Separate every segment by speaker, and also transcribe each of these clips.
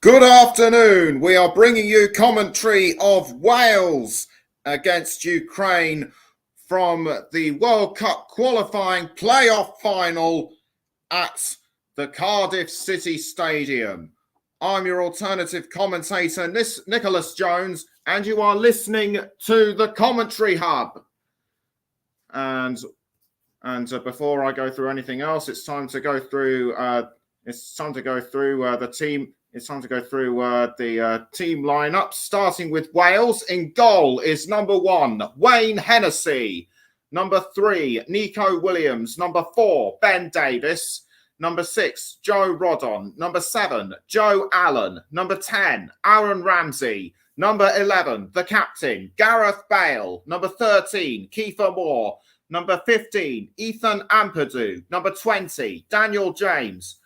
Speaker 1: Good afternoon. We are bringing you commentary of Wales against Ukraine from the World Cup qualifying playoff final at the Cardiff City Stadium. I'm your alternative commentator, Nicholas Jones, and you are listening to the Commentary Hub. And before I go through anything else, it's time to go through the team. It's time to go through the team lineup, starting with Wales. In goal is number 1, Wayne Hennessy. Number 3, Nico Williams. Number 4, Ben Davies. Number 6, Joe Rodon. Number 7, Joe Allen. Number 10, Aaron Ramsey. Number 11, the captain, Gareth Bale. Number 13, Kiefer Moore. Number 15, Ethan Ampadu. Number 20, Daniel James.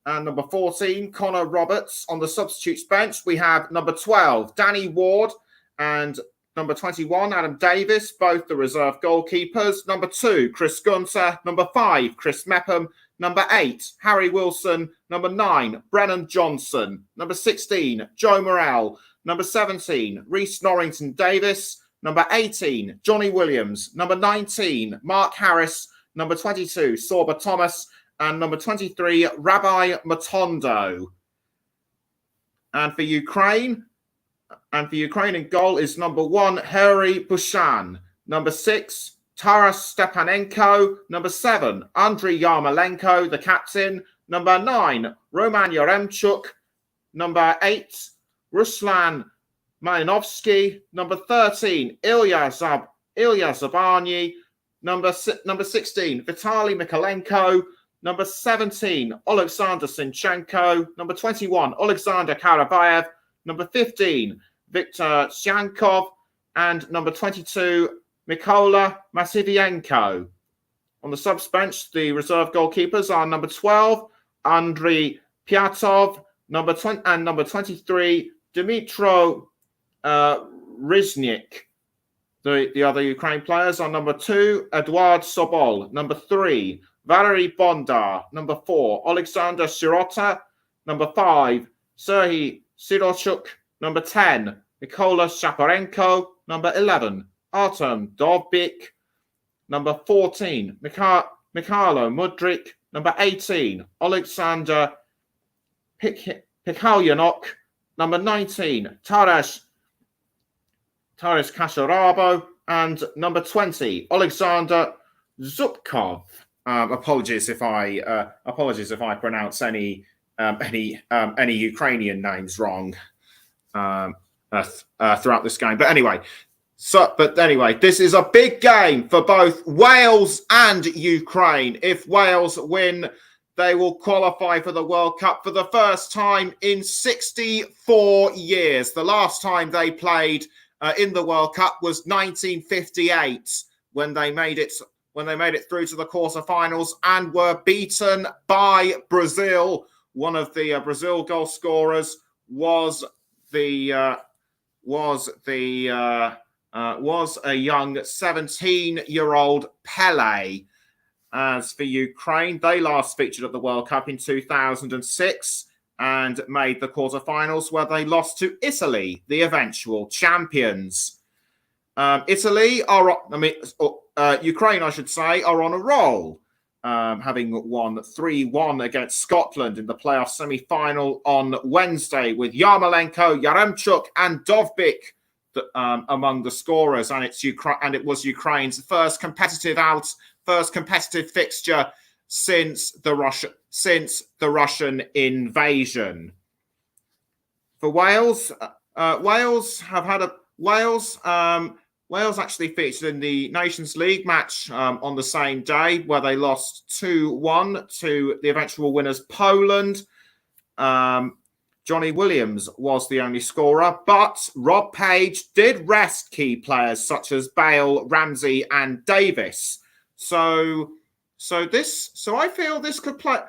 Speaker 1: And number 14, Connor Roberts. On the substitutes bench, we have number 12, Danny Ward, and number 21, Adam Davis, both the reserve goalkeepers. Number 2, Chris Gunter. Number 5, Chris Mepham. Number 8, Harry Wilson. Number 9, Brennan Johnson. Number 16, Joe Morrell. Number 17, Reece Norrington Davis. Number 18, Johnny Williams. Number 19, Mark Harris. Number 22, Sorba Thomas. And number 23, Rabbi Matondo. And for Ukraine in goal is number 1, Harry Bushan. Number 6, Taras Stepanenko. Number 7, Andriy Yarmolenko, the captain. Number 9, Roman Yaremchuk. Number 8, Ruslan Malinovsky. Number 13, Ilya Zabarny. Number 16, Vitaly Mikalenko. Number 17, Alexander Sinchenko. Number 21, Alexander Karabayev. Number 15, Viktor Shankov. And number 22, Mykola Matviyenko. On the subs bench, the reserve goalkeepers are number 12, Andriy Pyatov. Number 20 and number 23, Dmytro Riznik. The other Ukraine players are number 2, Eduard Sobol. Number 3, Valery Bondar. Number 4, Alexander Sirota. Number 5, Serhiy Sirochuk. Number 10, Mykola Shaparenko. Number 11, Artem Dovbyk. Number 14, Mikhailo Mudryk. Number 18, Alexander Pikhalyanok. Number 19, Taras Kasharabo. And number 20, Alexander Zubkov. Apologies if I pronounce any Ukrainian names wrong throughout this game. But anyway, this is a big game for both Wales and Ukraine. If Wales win, they will qualify for the World Cup for the first time in 64 years. The last time they played in the World Cup was 1958 when they made it through to the quarterfinals and were beaten by Brazil. One of the Brazil goal scorers was a young 17-year-old Pele. As for Ukraine, they last featured at the World Cup in 2006 and made the quarterfinals, where they lost to Italy, the eventual champions. Ukraine, I should say, are on a roll, having won 3-1 against Scotland in the playoff semi-final on Wednesday, with Yarmolenko, Yaremchuk, and Dovbyk among the scorers. And it was Ukraine's first competitive fixture since the Russian invasion. For Wales, Wales actually featured in the Nations League match on the same day, where they lost 2-1 to the eventual winners Poland. Johnny Williams was the only scorer, but Rob Page did rest key players such as Bale, Ramsey, and Davis. So I feel this could play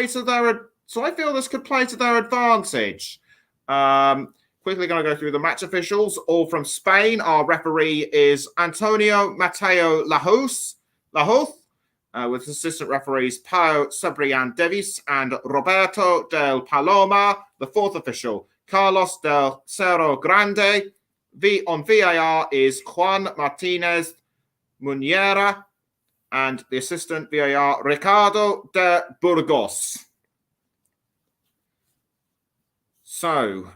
Speaker 1: to their advantage. Quickly going to go through the match officials, all from Spain. Our referee is Antonio Mateo Lahoz. with assistant referees Pao Sabrian Davis and Roberto del Paloma. The fourth official, Carlos del Cerro Grande. On VAR is Juan Martinez Muniera, and the assistant VAR, Ricardo de Burgos. So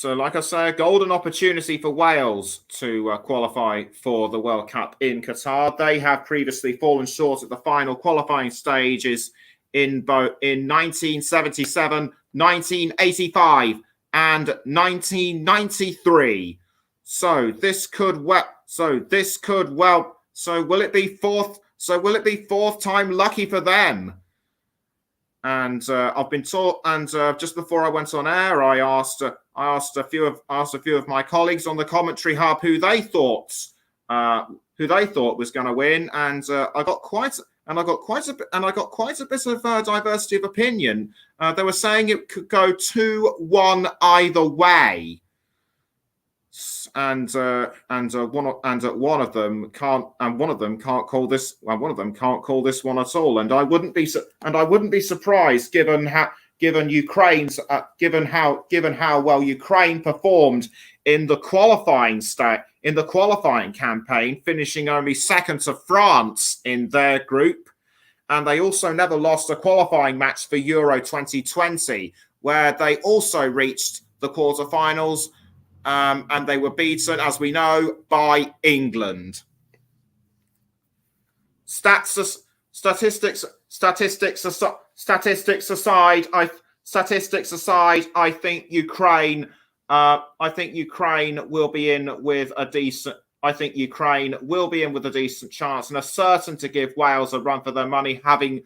Speaker 1: like I say, a golden opportunity for Wales to qualify for the World Cup in Qatar. They have previously fallen short at the final qualifying stages in 1977, 1985, and 1993. So will it be fourth? So will it be fourth time lucky for them? And I've been taught. And just before I went on air, I asked a few of my colleagues on the commentary hub who they thought was going to win, and I got quite a bit of diversity of opinion. They were saying it could go 2-1 either way. And one of them can't call this one at all. And I wouldn't be surprised given how well Ukraine performed in the qualifying campaign, finishing only second to France in their group. And they also never lost a qualifying match for Euro 2020, where they also reached the quarterfinals. And they were beaten, as we know, by England. Statistics aside, I think Ukraine will be in with a decent. I think Ukraine will be in with a decent chance and are certain to give Wales a run for their money, having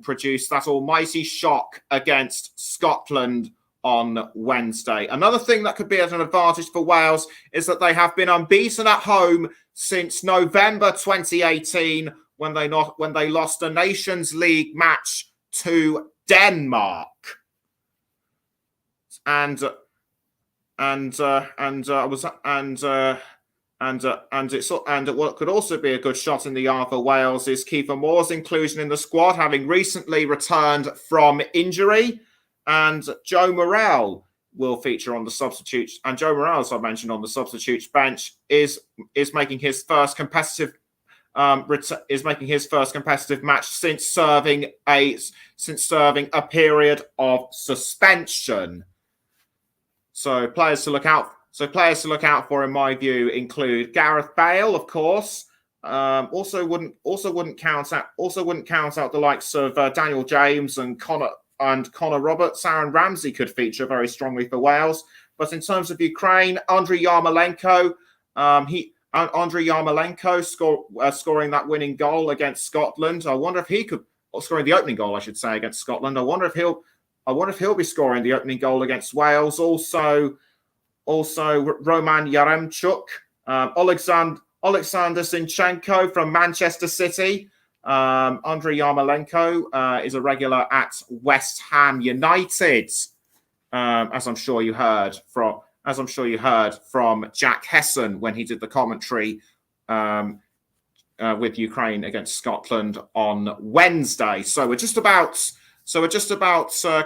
Speaker 1: produced that almighty shock against Scotland on Wednesday. Another thing that could be at an advantage for Wales is that they have been unbeaten at home since November 2018, when they lost a Nations League match to Denmark. And what could also be a good shot in the arm for Wales is Kiefer Moore's inclusion in the squad, having recently returned from injury. And Joe Morrell will feature on the substitutes. And Joe Morrell, as I mentioned, on the substitutes bench is making his first competitive match since serving a period of suspension. So players to look out for, in my view, include Gareth Bale, of course. Also wouldn't count out the likes of Daniel James and Connor Roberts. Aaron Ramsey could feature very strongly for Wales. But in terms of Ukraine, Andriy Yarmolenko, scoring that winning goal against Scotland. I wonder if he could, or scoring the opening goal, I should say, against Scotland. I wonder if he'll be scoring the opening goal against Wales. Also Roman Yaremchuk, Alexander Zinchenko from Manchester City. Andriy Yarmolenko is a regular at West Ham United, as I'm sure you heard from Jack Hesson when he did the commentary with Ukraine against Scotland on Wednesday. So we're just about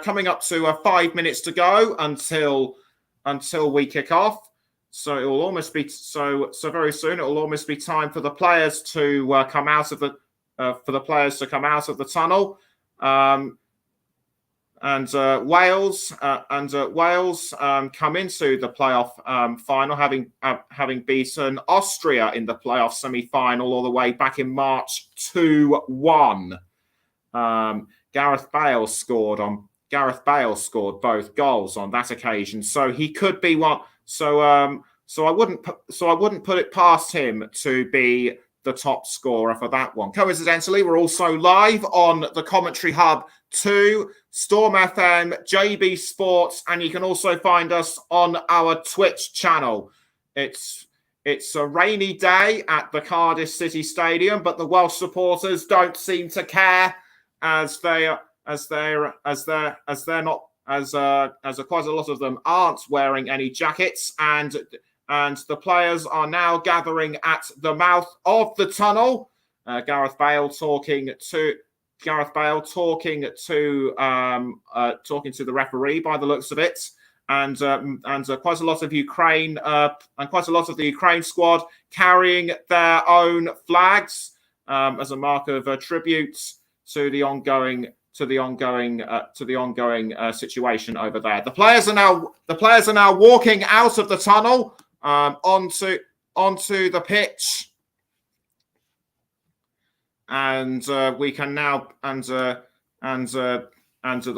Speaker 1: coming up to 5 minutes to go until we kick off. So it will almost be very soon. It will almost be time for the players to come out of the tunnel, and Wales come into the playoff final, having beaten Austria in the playoff semi-final all the way back in March 2-1. Gareth Bale scored both goals on that occasion, so he could be one. So I wouldn't put it past him to be the top scorer for that one. Coincidentally, we're also live on the Commentary Hub 2, Storm FM, JB Sports, and you can also find us on our Twitch channel. It's a rainy day at the Cardiff City Stadium, but the Welsh supporters don't seem to care, as quite a lot of them aren't wearing any jackets, and the players are now gathering at the mouth of the tunnel. Gareth Bale talking to the referee by the looks of it, and quite a lot of Ukraine and quite a lot of the Ukraine squad carrying their own flags as a mark of tribute to the ongoing situation over there. The players are now walking out of the tunnel onto the pitch, and we can now the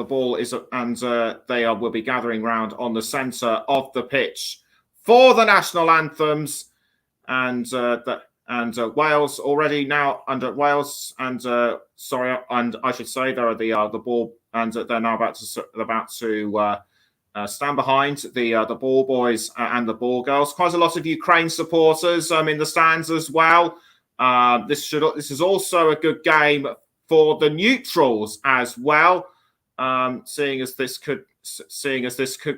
Speaker 1: ball is they will be gathering round on the centre of the pitch for the national anthems, and Wales already now under Wales and I should say there are the ball, and they're now about to stand behind the ball boys and the ball girls. Quite a lot of Ukraine supporters in the stands as well. This is also a good game for the neutrals as well, seeing as this could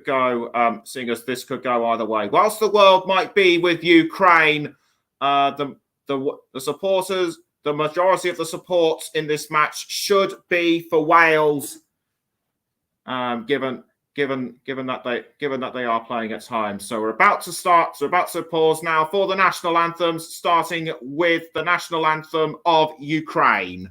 Speaker 1: go either way. Whilst the world might be with Ukraine, the supporters, the majority of the support in this match should be for Wales, given that they are playing at home. So we're about to pause now for the national anthems, starting with the national anthem of Ukraine.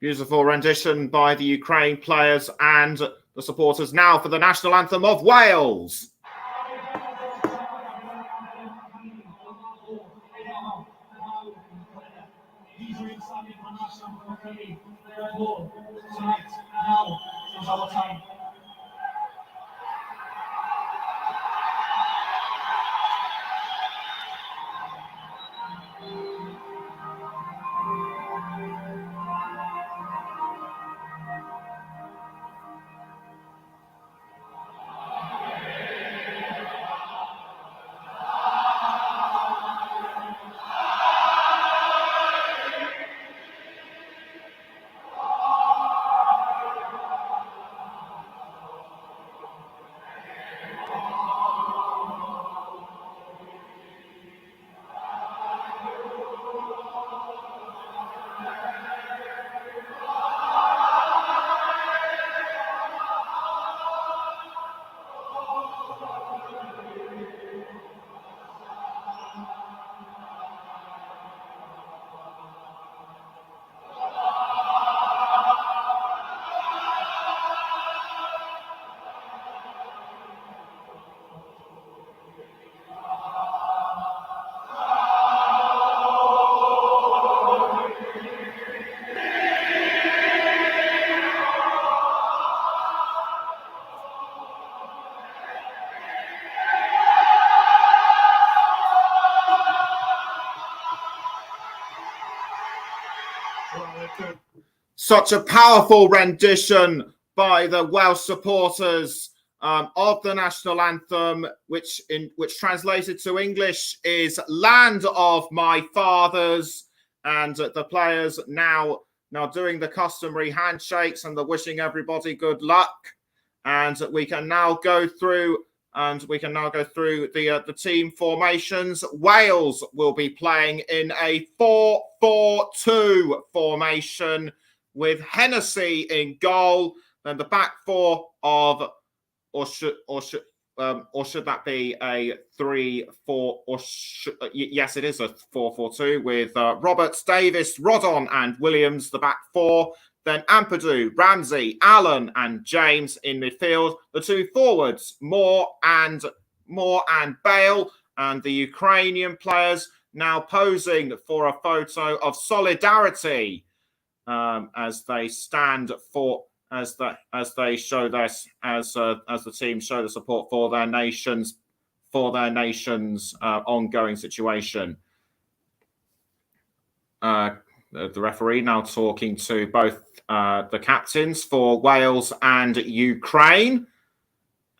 Speaker 1: Beautiful rendition by the Ukraine players and the supporters now for the national anthem of Wales. Such a powerful rendition by the Welsh supporters of the national anthem, which translated to English is "Land of My Fathers," and the players now doing the customary handshakes and the wishing everybody good luck. And we can now go through the team formations. Wales will be playing in a 4-4-2 formation. with Hennessy in goal. Then the back four of, or should that be a 3-4? Yes, it is a 4-4-2 with Roberts, Davis, Rodon, and Williams, the back four. Then Ampadu, Ramsey, Allen, and James in midfield. The two forwards, Moore and Bale, and the Ukrainian players now posing for a photo of solidarity as they stand for. As they show this, as the team show the support for their nation's ongoing situation. The referee now talking to both the captains for Wales and Ukraine,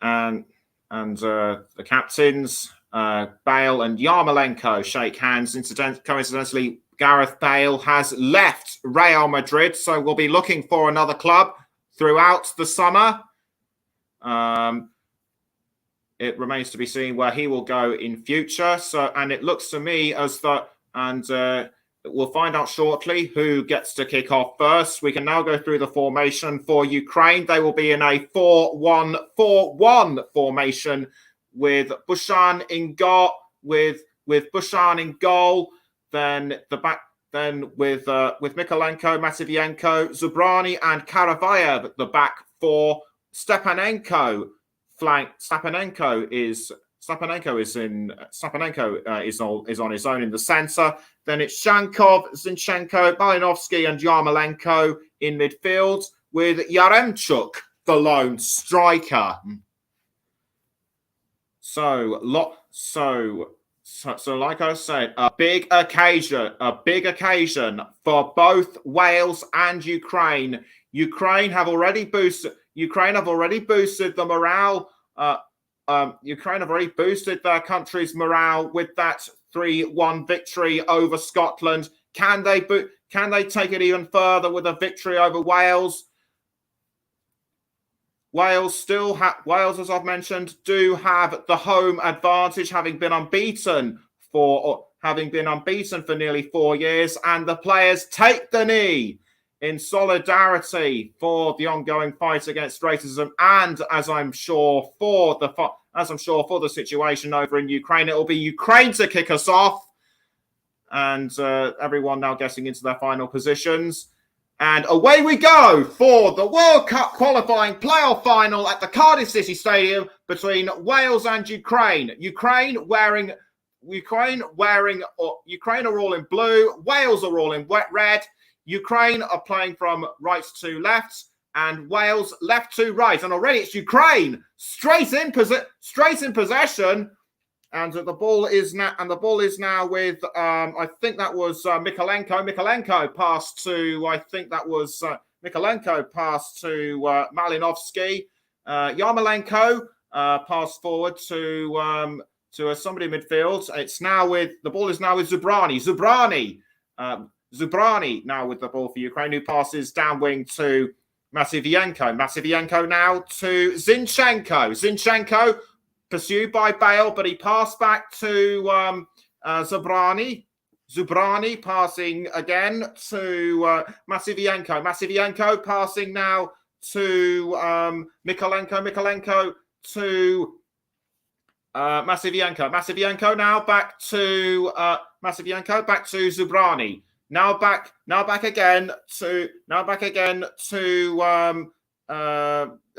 Speaker 1: and the captains Bale and Yarmolenko shake hands. Coincidentally, Gareth Bale has left Real Madrid, so we'll be looking for another club throughout the summer. It remains to be seen where he will go in future. And it looks to me as though, we'll find out shortly who gets to kick off first. We can now go through the formation for Ukraine. They will be in a 4-1-4-1 formation with Bushan in goal. With Bushan in goal, then the back. Then with Mikolenko, Matviyenko, Zubrani, and Karavayev, the back four. Stepanenko is on his own in the centre. Then it's Shankov, Zinchenko, Malinovsky, and Yarmolenko in midfield with Yaremchuk, the lone striker. So like I said, a big occasion for both Wales and Ukraine. Ukraine have already boosted the morale. Ukraine have already boosted their country's morale with that 3-1 victory over Scotland. Can they take it even further with a victory over Wales? Wales, as I've mentioned, do have the home advantage, having been unbeaten for nearly 4 years, and the players take the knee in solidarity for the ongoing fight against racism, and as I'm sure for the situation over in Ukraine. It will be Ukraine to kick us off, and everyone now getting into their final positions. And away we go for the World Cup qualifying playoff final at the Cardiff City Stadium between Wales and Ukraine. Ukraine are all in blue. Wales are all in red. Ukraine are playing from right to left, and Wales left to right. And already it's Ukraine straight in possession. And the ball is now with I think that was Mikolenko. Mikolenko passed to Malinovsky. Yarmolenko passed forward to somebody in midfield. The ball is now with Zubrani. Zubrani now with the ball for Ukraine, who passes down wing to Matviyenko. Matviyenko now to Zinchenko. Zinchenko pursued by Bale, but he passed back to Zubrani. Zubrani passing again to Matviyenko. Matviyenko passing now to Mikolenko. Mikolenko to Matviyenko. Matviyenko now back to Zubrani. Now back again to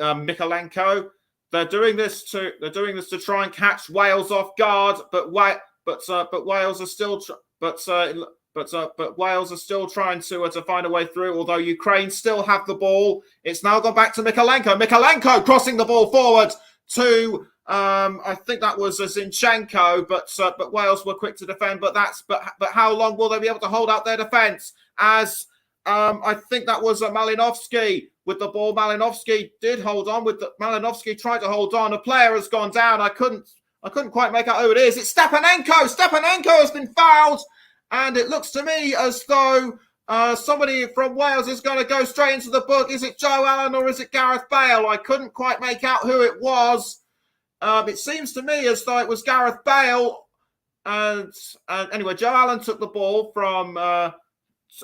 Speaker 1: Mikolenko. They're doing this to try and catch Wales off guard, but Wales are still trying to find a way through. Although Ukraine still have the ball, it's now gone back to Mikolenko. Mikolenko crossing the ball forward to I think that was Zinchenko, but Wales were quick to defend. But how long will they be able to hold out their defence? As I think that was Malinovsky with the ball. Malinovsky did hold on. Malinovsky tried to hold on. A player has gone down. I couldn't quite make out who it is. It's Stepanenko. Stepanenko has been fouled, and it looks to me as though somebody from Wales is going to go straight into the book. Is it Joe Allen or is it Gareth Bale? I couldn't quite make out who it was. It seems to me as though it was Gareth Bale. And anyway, Joe Allen took the ball from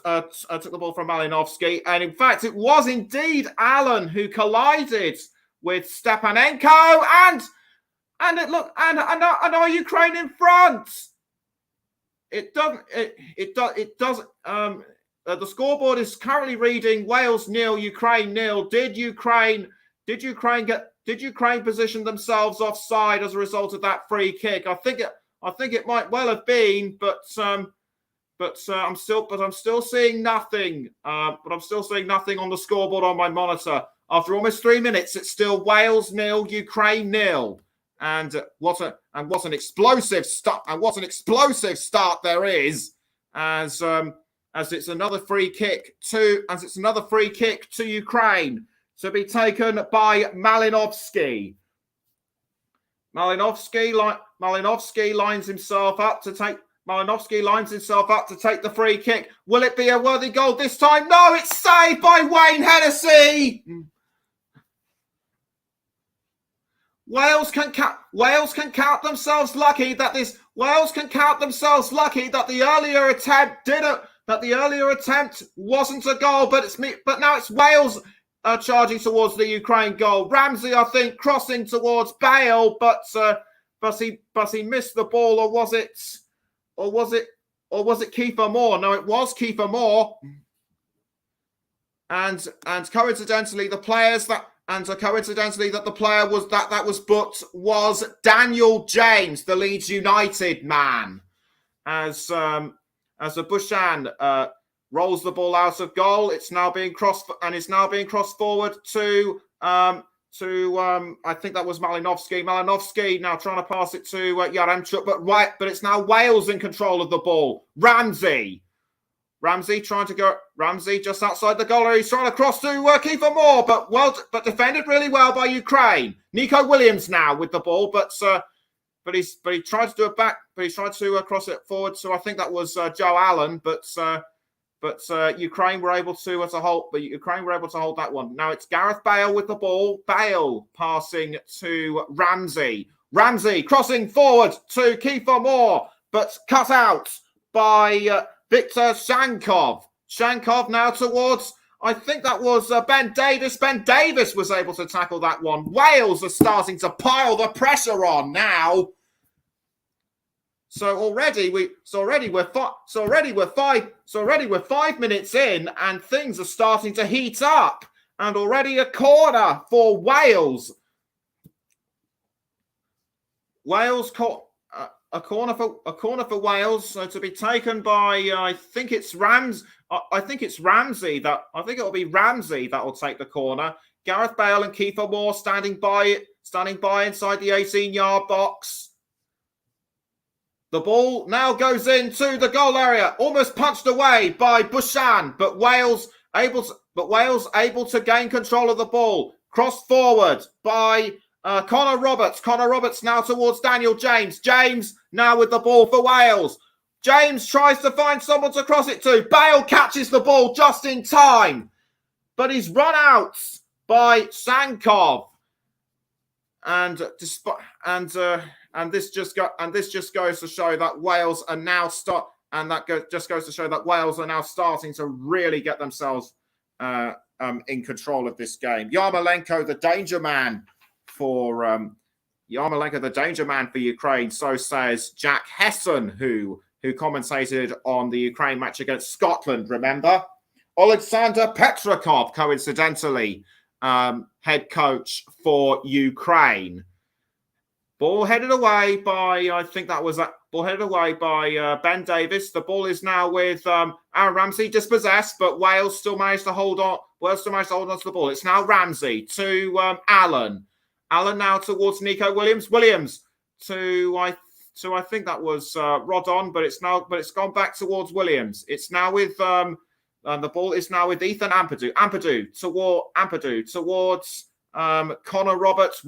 Speaker 1: took the ball from Malinovsky, and in fact, it was indeed Allen who collided with Stepanenko, and are Ukraine in front? It doesn't. It doesn't. The scoreboard is currently reading Wales 0, Ukraine 0. Did Ukraine position themselves offside as a result of that free kick? I think it might well have been, but I'm still seeing nothing. But I'm still seeing nothing on the scoreboard on my monitor. After almost 3 minutes, it's still Wales 0, Ukraine 0. And what an explosive start! And what an explosive start there is, as it's another free kick to Ukraine to be taken by Malinovsky. Malinovsky lines himself up to take the free kick. Will it be a worthy goal this time? No, it's saved by Wayne Hennessy. Wales can count themselves lucky that the earlier attempt wasn't a goal, but now it's Wales charging towards the Ukraine goal. Ramsey, I think, crossing towards Bale, but he missed the ball, or was it Kiefer Moore? No, it was Kiefer Moore. And coincidentally, the player that was booked was Daniel James, the Leeds United man, as Bushan rolls the ball out of goal. It's now being crossed forward to I think that was Malinovsky. Malinovsky now trying to pass it to Yaremchuk, but it's now Wales in control of the ball. Ramsey just outside the goal area. He's trying to cross to Kiefer Moore, but defended really well by Ukraine. Nico Williams now with the ball, but he tried to do it back, but he tried to cross it forward. So I think that was Joe Allen, but Ukraine were able to hold. But Ukraine were able to hold that one. Now it's Gareth Bale with the ball. Bale passing to Ramsey. Ramsey crossing forward to Kiefer Moore, but cut out by Victor Shankov. Shankov now towards, I think that was Ben Davis. Ben Davis was able to tackle that one. Wales are starting to pile the pressure on now. So already we're 5 minutes in, and things are starting to heat up. And already a corner for Wales. A corner for Wales to be taken by I think it'll be Ramsey that will take the corner. Gareth Bale and Kiefer Moore standing by inside the 18-yard box. The ball now goes into the goal area, almost punched away by Bushan, but Wales able to gain control of the ball. Crossed forward by Connor Roberts. Connor Roberts now towards Daniel James. James now with the ball for Wales. James tries to find someone to cross it to. Bale catches the ball just in time, but he's run out by Sankov. And this just goes to show that Wales are now starting to really get themselves in control of this game. Yarmolenko, the danger man for Ukraine. So says Jack Hesson, who commentated on the Ukraine match against Scotland. Remember, Alexander Petrakov, coincidentally, head coach for Ukraine. Ball headed away by Ben Davis. The ball is now with Aaron Ramsey, dispossessed, but Wales still managed to hold on. Wales still managed to hold on to the ball. It's now Ramsey to Allen. Allen now towards Nico Williams. Williams to I think that was Rodon, but it's gone back towards Williams. It's now with the ball is now with Ethan Ampadu. Ampadu towards Connor Roberts.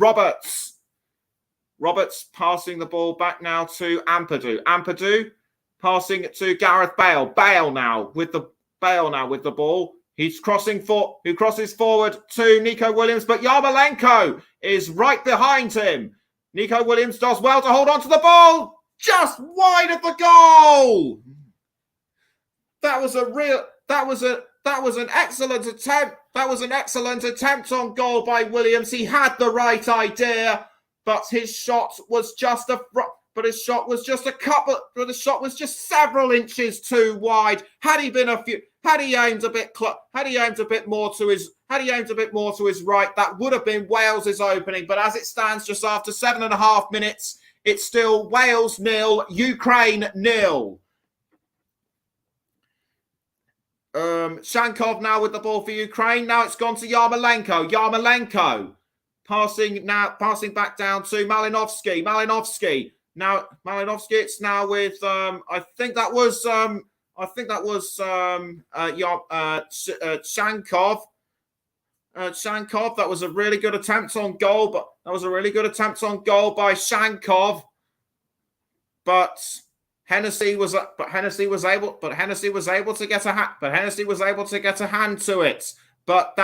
Speaker 1: Roberts passing the ball back now to Ampadu. Ampadu passing it to Gareth Bale. Bale now with the ball. Who crosses forward to Nico Williams, but Yarmolenko is right behind him. Nico Williams does well to hold on to the ball, just wide of the goal. That was an excellent attempt. That was an excellent attempt on goal by Williams. He had the right idea, but his shot was just several inches too wide. Had he aimed a bit more to his right, that would have been Wales's opening. But as it stands, just after 7.5 minutes, it's still Wales 0, Ukraine 0. Shankov now with the ball for Ukraine. Now it's gone to Yarmolenko. Yarmolenko passing back down to Malinovsky. Now Malinovsky. It's now with I think that was Shankov. Shankov. That was a really good attempt on goal, by Shankov. But Hennessy was able to get a hand to it, but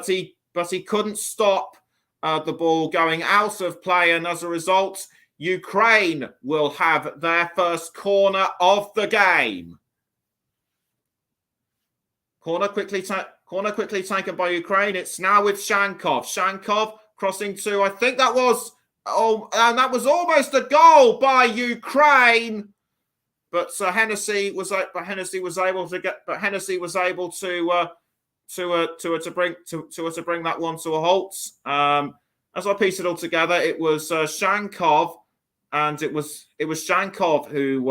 Speaker 1: he couldn't stop the ball going out of play, and as a result, Ukraine will have their first corner of the game. Corner quickly taken by Ukraine. It's now with Shankov. Shankov crossing to, I think that was, and that was almost a goal by Ukraine. But Hennessy was able to bring that one to a halt. As I pieced it all together, it was Shankov, and it was Shankov who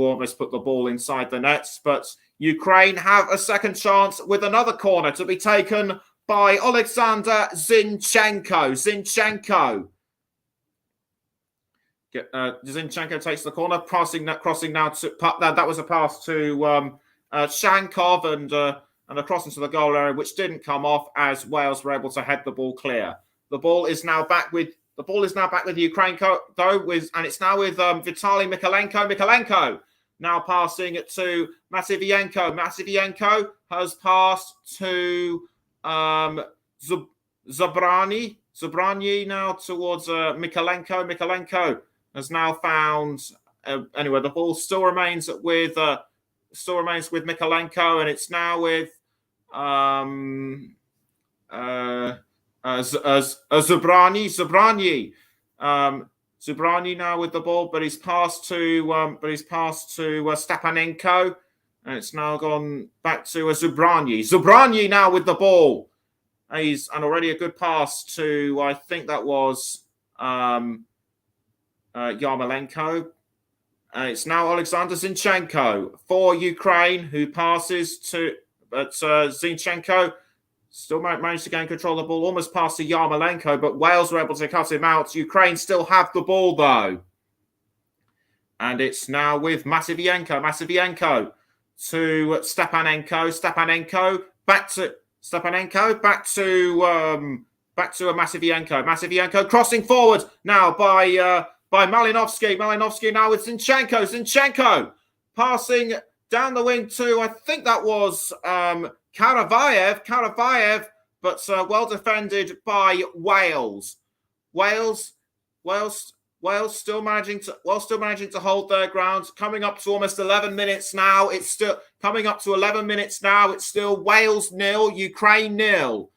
Speaker 1: almost put the ball inside the nets. But Ukraine have a second chance with another corner to be taken by Alexander Zinchenko. Zinchenko takes the corner, crossing now to that was a pass to Shankov and a cross into the goal area, which didn't come off as Wales were able to head the ball clear. The ball is now back with Ukraine though, and it's now with Vitaly Mikalenko. Mikalenko now passing it to Matviyenko. Matviyenko has passed to Zabrani. Zabrani now towards Mikalenko. Mikalenko has now found anyway. The ball still remains with Mikalenko, and it's now with Zabrani. Zabrani now with the ball, but he's passed to Stepanenko, and it's now gone back to Zabrani. Zabrani now with the ball. And already a good pass to, I think that was Yarmolenko. It's now Alexander Zinchenko for Ukraine, who passes to, but Zinchenko still managed to gain control of the ball, almost past to Yarmolenko, but Wales were able to cut him out. Ukraine still have the ball, though. And it's now with Matviyenko. Matviyenko to Stepanenko. Stepanenko back to Matviyenko. Matviyenko crossing forward now by Malinovsky. Malinovsky now with Zinchenko. Zinchenko passing down the wing to, I think that was Qaravayev, but well defended by Wales. Wales still managing to hold their ground. Coming up to almost 11 minutes now. It's still Wales 0, Ukraine 0.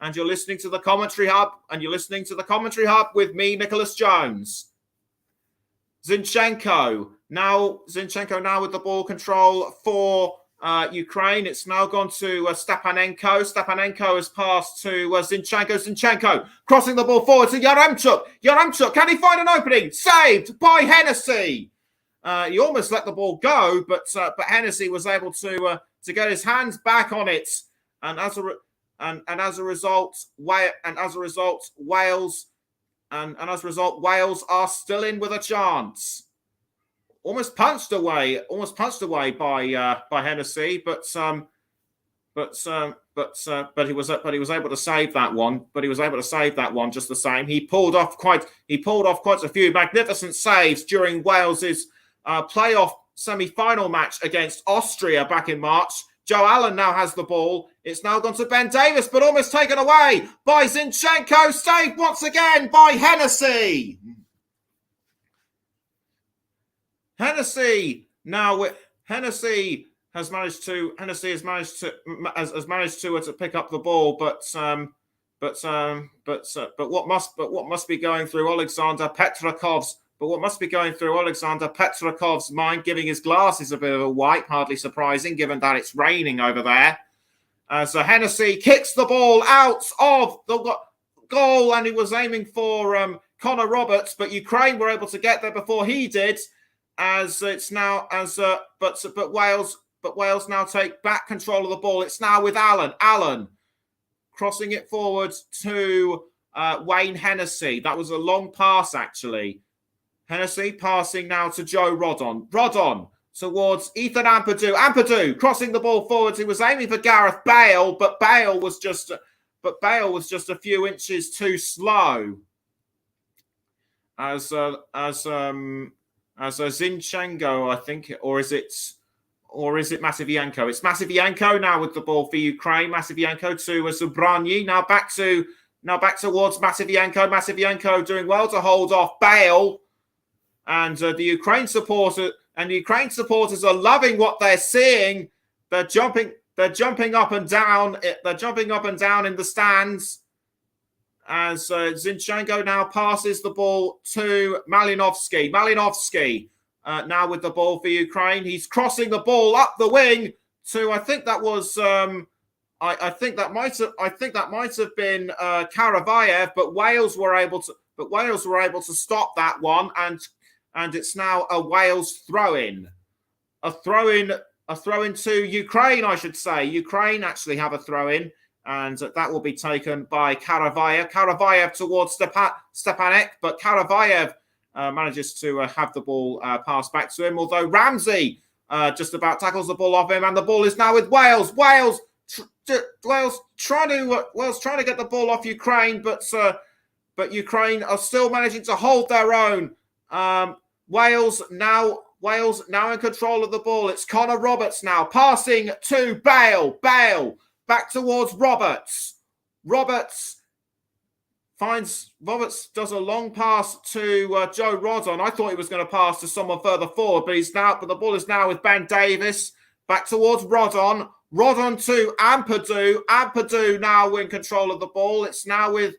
Speaker 1: And you're listening to the Commentary Hub, with me, Nicholas Jones. Zinchenko now with the ball control for Ukraine. It's now gone to Stepanenko. Stepanenko has passed to Zinchenko. Zinchenko crossing the ball forward to Yaremchuk. Yaremchuk, can he find an opening? Saved by Hennessy. He almost let the ball go, but Hennessy was able to get his hands back on it, and as a result, Wales are still in with a chance. Almost punched away by Hennessy, but he was able to save that one. Just the same. He pulled off quite a few magnificent saves during Wales's playoff semi-final match against Austria back in March. Joe Allen now has the ball. It's now gone to Ben Davies, but almost taken away by Zinchenko. Saved once again by Hennessy. Hennessy now with Hennessy has managed to pick up the ball, but what must be going through Alexander Petrakov's mind, giving his glasses a bit of a wipe, hardly surprising given that it's raining over there. So Hennessy kicks the ball out of the goal, and he was aiming for Connor Roberts, but Ukraine were able to get there before he did. But Wales now take back control of the ball. It's now with Allen crossing it forward to Wayne Hennessy. That was a long pass, actually. Hennessy passing now to Joe Rodon. Rodon towards Ethan Ampadu. Ampadu crossing the ball forwards. He was aiming for Gareth Bale, but Bale was just a few inches too slow. As Zinchenko, I think, or is it Matvienko? It's Matvienko now with the ball for Ukraine. Matvienko to Zubranyi. Now back towards Matvienko. Matvienko doing well to hold off Bale, and the Ukraine supporters are loving what they're seeing. They're jumping up and down. They're jumping up and down in the stands. As Zinchenko now passes the ball to Malinovsky. Malinovsky now with the ball for Ukraine. He's crossing the ball up the wing to, I think that might have been Karavayev, but Wales were able to stop that one, and it's now a Wales throw-in. A throw-in to Ukraine, I should say. Ukraine actually have a throw-in, and that will be taken by Karavayev. Karavayev towards Stepanek, but Karavayev manages to have the ball passed back to him, although Ramsey just about tackles the ball off him, and the ball is now with Wales. Wales trying to get the ball off Ukraine, but Ukraine are still managing to hold their own. Wales now in control of the ball. It's Connor Roberts now passing to Bale. Bale back towards Roberts. Roberts does a long pass to Joe Rodon. I thought he was going to pass to someone further forward, but the ball is now with Ben Davis. Back towards Rodon. Rodon to Ampadu. Ampadu now in control of the ball. It's now with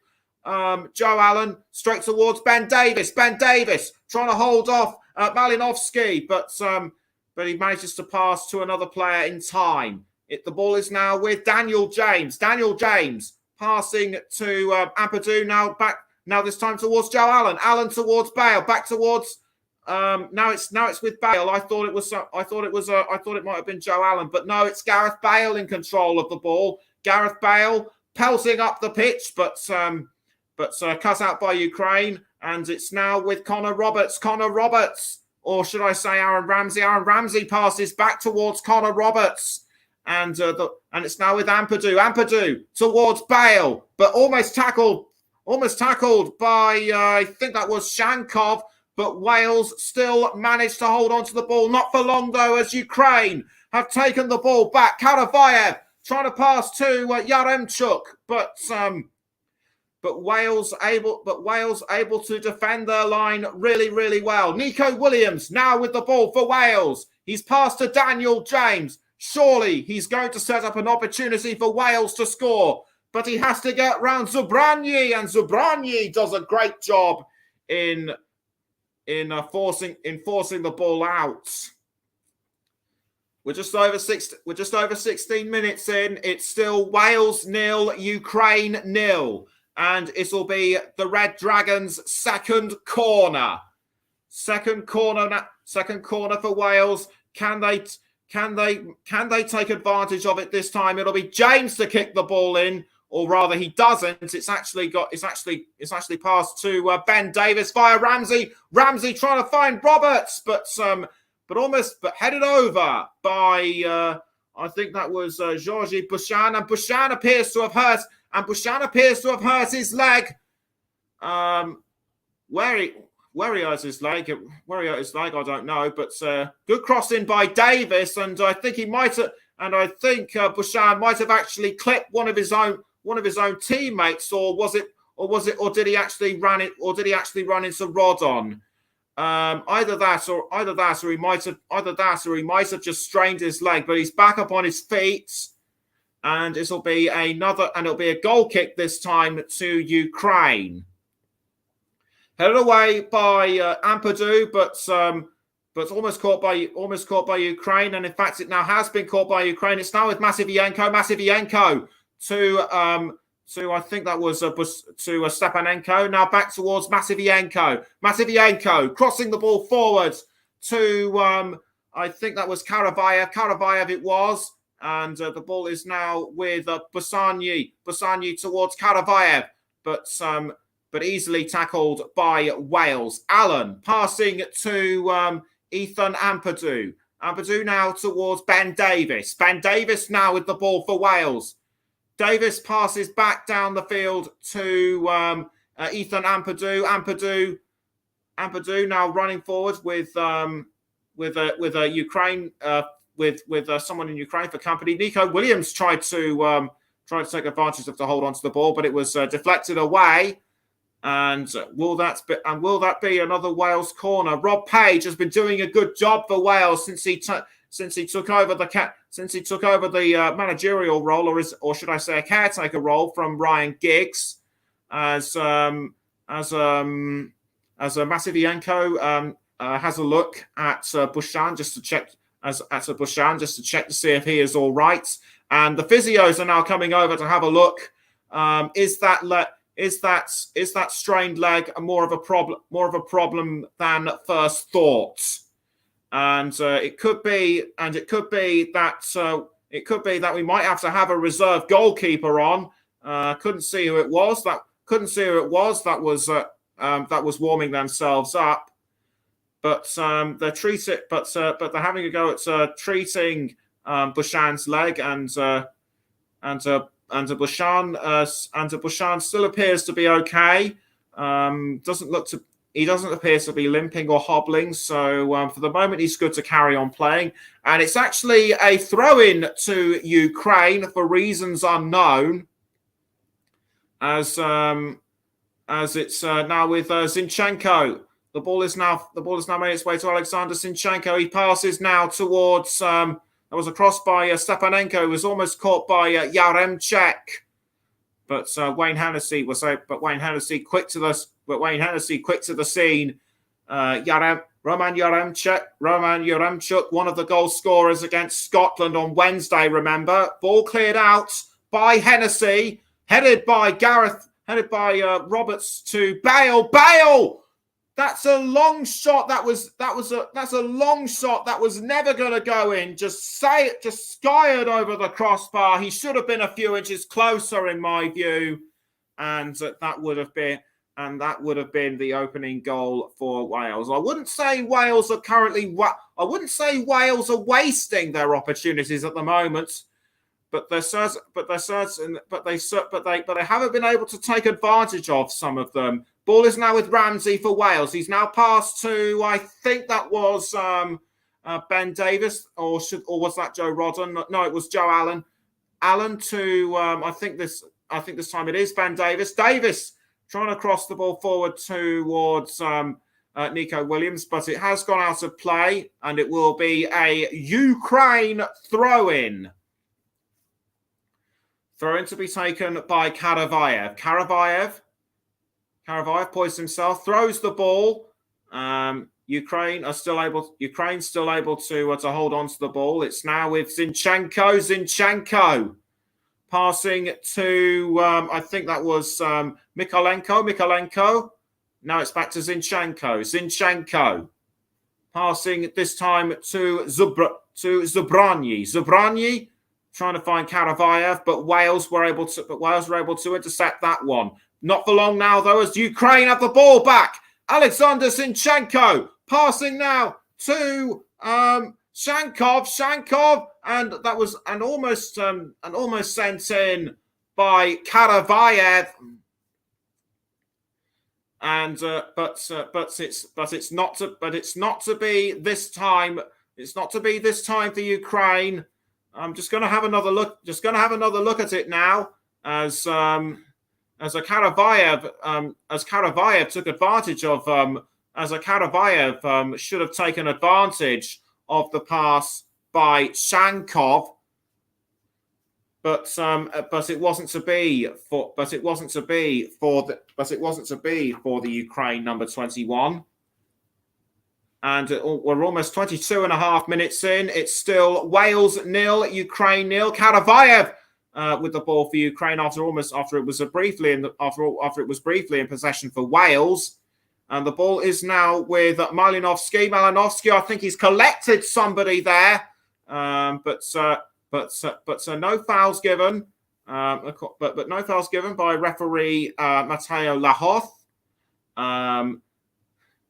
Speaker 1: Joe Allen straight towards Ben Davis. Ben Davis trying to hold off Malinovsky, but he manages to pass to another player in time. The ball is now with Daniel James. Daniel James passing to Ampadu. Now this time towards Joe Allen. Allen towards Bale. Back towards. Now it's with Bale. I thought it might have been Joe Allen, but no, it's Gareth Bale in control of the ball. Gareth Bale pelting up the pitch, but cut out by Ukraine, and it's now with Connor Roberts. Connor Roberts, or should I say Aaron Ramsey? Aaron Ramsey passes back towards Connor Roberts, and it's now with Ampadu. Ampadu towards Bale, but almost tackled by I think that was Shankov. But Wales still managed to hold on to the ball. Not for long, though, as Ukraine have taken the ball back. Karavayev trying to pass to Yaremchuk, but Wales able to defend their line really, really well. Nico Williams now with the ball for Wales. He's passed to Daniel James. Surely he's going to set up an opportunity for Wales to score, but he has to get round Zubranyi, and Zubranyi does a great job in forcing the ball out. We're just over 16 minutes in. It's still Wales 0, Ukraine 0, and it'll be the Red Dragons' second corner. Second corner for Wales. Can they take advantage of it this time? It'll be James to kick the ball in. Or rather, he doesn't. It's actually passed to Ben Davis via Ramsey. Ramsey trying to find Roberts, but headed over by I think that was Georgi Bushan, and Bushan appears to have hurt his leg. Where he hurt his leg, I don't know. But good crossing by Davis, and I think Bushan might have actually clipped one of his own teammates, or did he actually run into Rodon? Either that or he might have just strained his leg, but he's back up on his feet, and it'll be a goal kick this time to Ukraine. Headed away by Ampadu, but almost caught by Ukraine, and in fact it now has been caught by Ukraine. It's now with Matviyenko to I think that was to Stepanenko. Now back towards Matviyenko crossing the ball forward to I think that was Qaravayev it was, and the ball is now with Busanyi towards Qaravayev, but easily tackled by Wales. Allen passing to Ethan Ampadu. Ampadu now towards Ben Davies. Ben Davies now with the ball for Wales. Davis passes back down the field to Ethan Ampadu. Ampadu now running forward with Ukraine with someone in Ukraine for company. Nico Williams tried to take advantage of the hold onto the ball, but it was deflected away. And will that be another Wales corner? Rob Page has been doing a good job for Wales since he took over the managerial role, or should I say a caretaker role from Ryan Giggs, as Matviyenko has a look at Bushan just to check to see if he is all right, and the physios are now coming over to have a look. Is that strained leg more of a problem than first thought? And it could be that we might have to have a reserve goalkeeper on. Couldn't see who it was. That was warming themselves up. But they're having a go at treating Bushan's leg, and Bushan still appears to be okay. He doesn't appear to be limping or hobbling. So for the moment, he's good to carry on playing. And it's actually a throw-in to Ukraine for reasons unknown, as it's now with Zinchenko. The ball is now made its way to Alexander Zinchenko. He passes now towards. There was a cross by Stepanenko, who was almost caught by Yaremchuk, but Wayne Hennessy quick to the scene. Roman Yaremchuk, one of the goal scorers against Scotland on Wednesday. Remember, ball cleared out by Hennessy, headed by Roberts to Bale. Bale. That's a long shot. That's a long shot that was never going to go in. Just skied over the crossbar. He should have been a few inches closer, in my view, and that would have been the opening goal for Wales. I wouldn't say Wales are wasting their opportunities at the moment, but they haven't been able to take advantage of some of them. Ball is now with Ramsey for Wales. He's now passed to, I think that was Ben Davies, or was that Joe Rodden? No, it was Joe Allen. Allen to I think this time it is Ben Davies. Davies trying to cross the ball forward towards Nico Williams, but it has gone out of play, and it will be a Ukraine throw-in. Throw-in to be taken by Qaravayev. Qaravayev poised himself, throws the ball. Ukraine's still able to hold on to the ball. It's now with Zinchenko. Zinchenko passing to I think that was Mikolenko. Now it's back to Zinchenko. Zinchenko passing this time to Zubranyi. Zubranyi trying to find Qaravayev, but Wales were able to intercept that one. Not for long now, though, as Ukraine have the ball back. Alexander Zinchenko passing now to Shankov, and that was almost sent in by Qaravayev. And but it's not to be this time. It's not to be this time for Ukraine. I'm just going to have another look. At it now as Qaravayev took advantage of as a Karavayev should have taken advantage of the pass by Shankov, but it wasn't to be for the Ukraine number 21. And we're almost 22 and a half minutes in. It's still Wales 0, Ukraine 0. Karavayev with the ball for Ukraine after it was briefly in possession for Wales. And the ball is now with Malinovsky. Malinovsky, I think he's collected somebody there, but no fouls given. But no fouls given by referee Matteo Lahoth.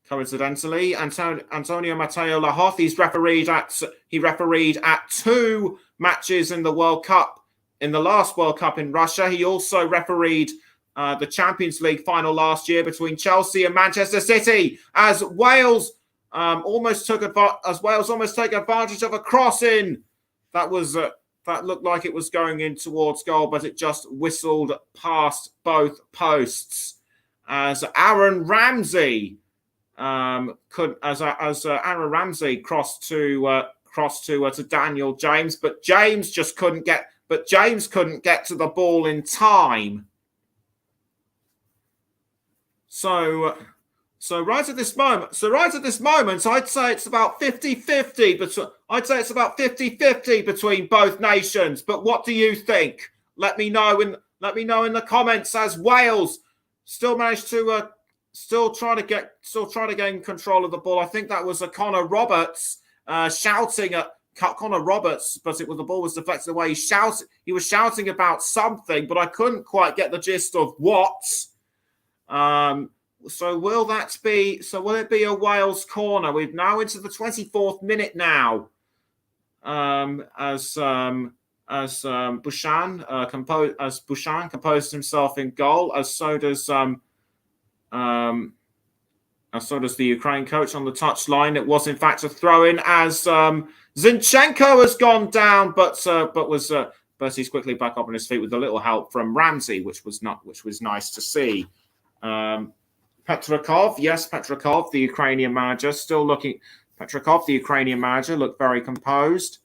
Speaker 1: Coincidentally, Antonio Matteo Lahoth, he refereed at 2 matches in the World Cup, in the last World Cup in Russia. He also refereed the Champions League final last year between Chelsea and Manchester City, as Wales almost took advantage of a cross-in that looked like it was going in towards goal, but it just whistled past both posts as Aaron Ramsey Aaron Ramsey crossed to Daniel James, but James couldn't get to the ball in time. So right at this moment, I'd say it's about 50-50 between both nations. But what do you think? Let me know in the comments, as Wales still managed to still trying to gain control of the ball. I think that was a Connor Roberts shouting at Connor Roberts, but the ball was deflected away. He was shouting about something, but I couldn't quite get the gist of what. So will it be a Wales corner? We're now into the 24th minute now. As Bouchan composed himself in goal, as so does the Ukraine coach on the touchline. It was in fact a throw-in, as Zinchenko has gone down, but he's quickly back up on his feet with a little help from Ramsey, which was nice to see. Petrakov, the Ukrainian manager, looked very composed.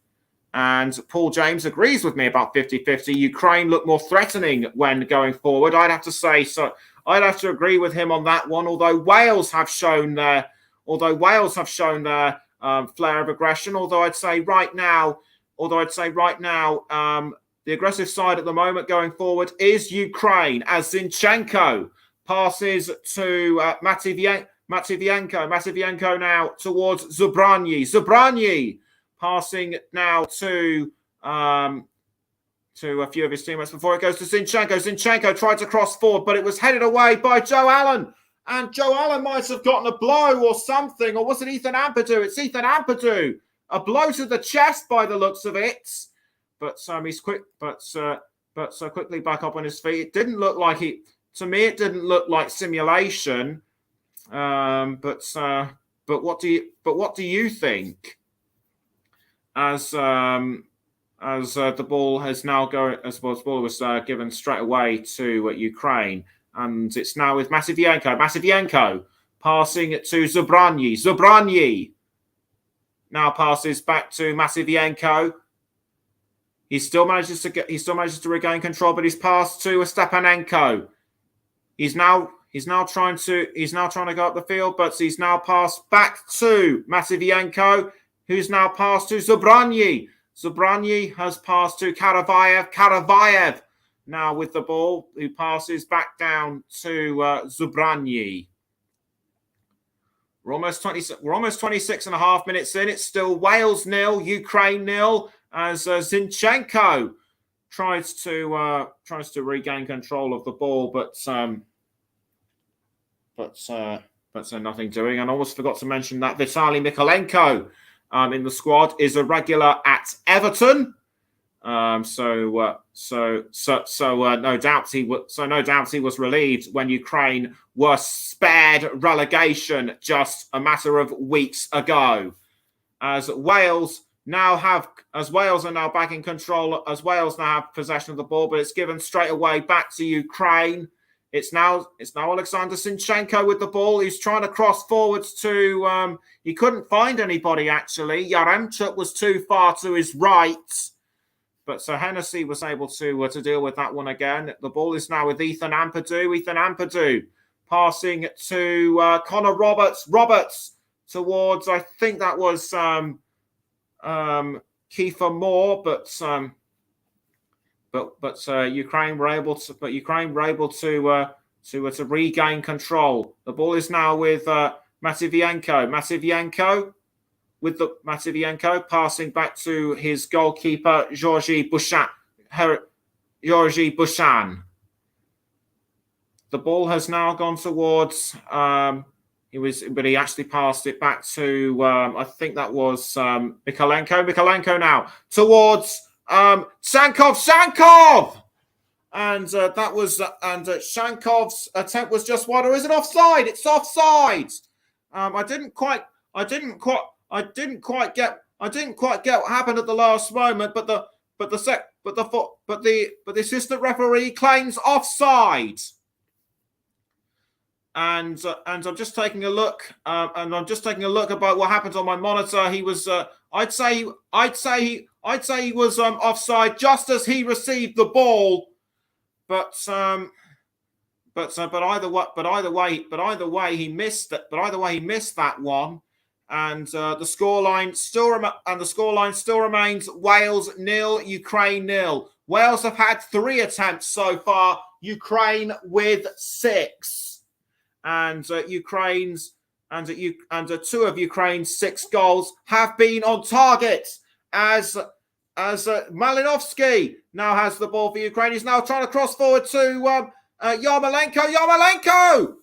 Speaker 1: And Paul James agrees with me about 50-50. Ukraine looked more threatening when going forward. I'd have to say so. I'd have to agree with him on that one. Although Wales have shown their flair of aggression. Although I'd say right now, the aggressive side at the moment going forward is Ukraine, as Zinchenko passes to Matvienko now towards Zubranyi passing now to a few of his teammates before it goes to Zinchenko. Zinchenko tried to cross forward, but it was headed away by Joe Allen. And Joe Allen might have gotten a blow or something. Or was it Ethan Ampadu? It's Ethan Ampadu. A blow to the chest by the looks of it. But he's quickly back up on his feet. It didn't look like it didn't look like simulation. But what do you think? As the ball has now the ball was given straight away to Ukraine, and it's now with Matvienko passing it to Zubranyi now passes back to Matvienko. He still manages to regain control, but he's passed to Stepanenko. He's now trying to go up the field, but he's now passed back to Matvienko, who's now passed to Zubranyi. Zubranyi has passed to Karavayev. Karavayev now with the ball, who passes back down to Zubranyi. We're almost 26 and a half minutes in. It's still Wales 0, Ukraine 0, as Zinchenko tries to regain control of the ball, but nothing doing. And I almost forgot to mention that Vitaly Mikolenko in the squad is a regular at Everton. No doubt he was relieved when Ukraine were spared relegation just a matter of weeks ago. As Wales are now back in control, as Wales now have possession of the ball, but it's given straight away back to Ukraine. It's now Alexander Zinchenko with the ball. He's trying to cross forwards to. He couldn't find anybody actually. Yaremchuk was too far to his right, but so Hennessy was able to deal with that one again. The ball is now with Ethan Ampadu. Ethan Ampadu passing to Connor Roberts. Roberts towards, I think that was Kiefer Moore, but Ukraine were able to regain control. The ball is now with Matvienko passing back to his goalkeeper Georgi Bushan. The ball has now gone towards. He actually passed it back to. I think that was Mikolenko. Mikolenko now towards. Shankov, and that was Shankov's attempt was just wide, or is it offside? It's offside. I didn't quite get what happened at the last moment, but the assistant referee claims offside. And I'm just taking a look, about what happened on my monitor. He was, I'd say he was offside just as he received the ball, but either way he missed it. But either way he missed that one, and the scoreline still remains Wales 0, Ukraine 0. Wales have had 3 attempts so far, Ukraine with 6. And 2 of Ukraine's 6 goals have been on target. As Malinovsky now has the ball for Ukraine, he's now trying to cross forward to Yarmolenko.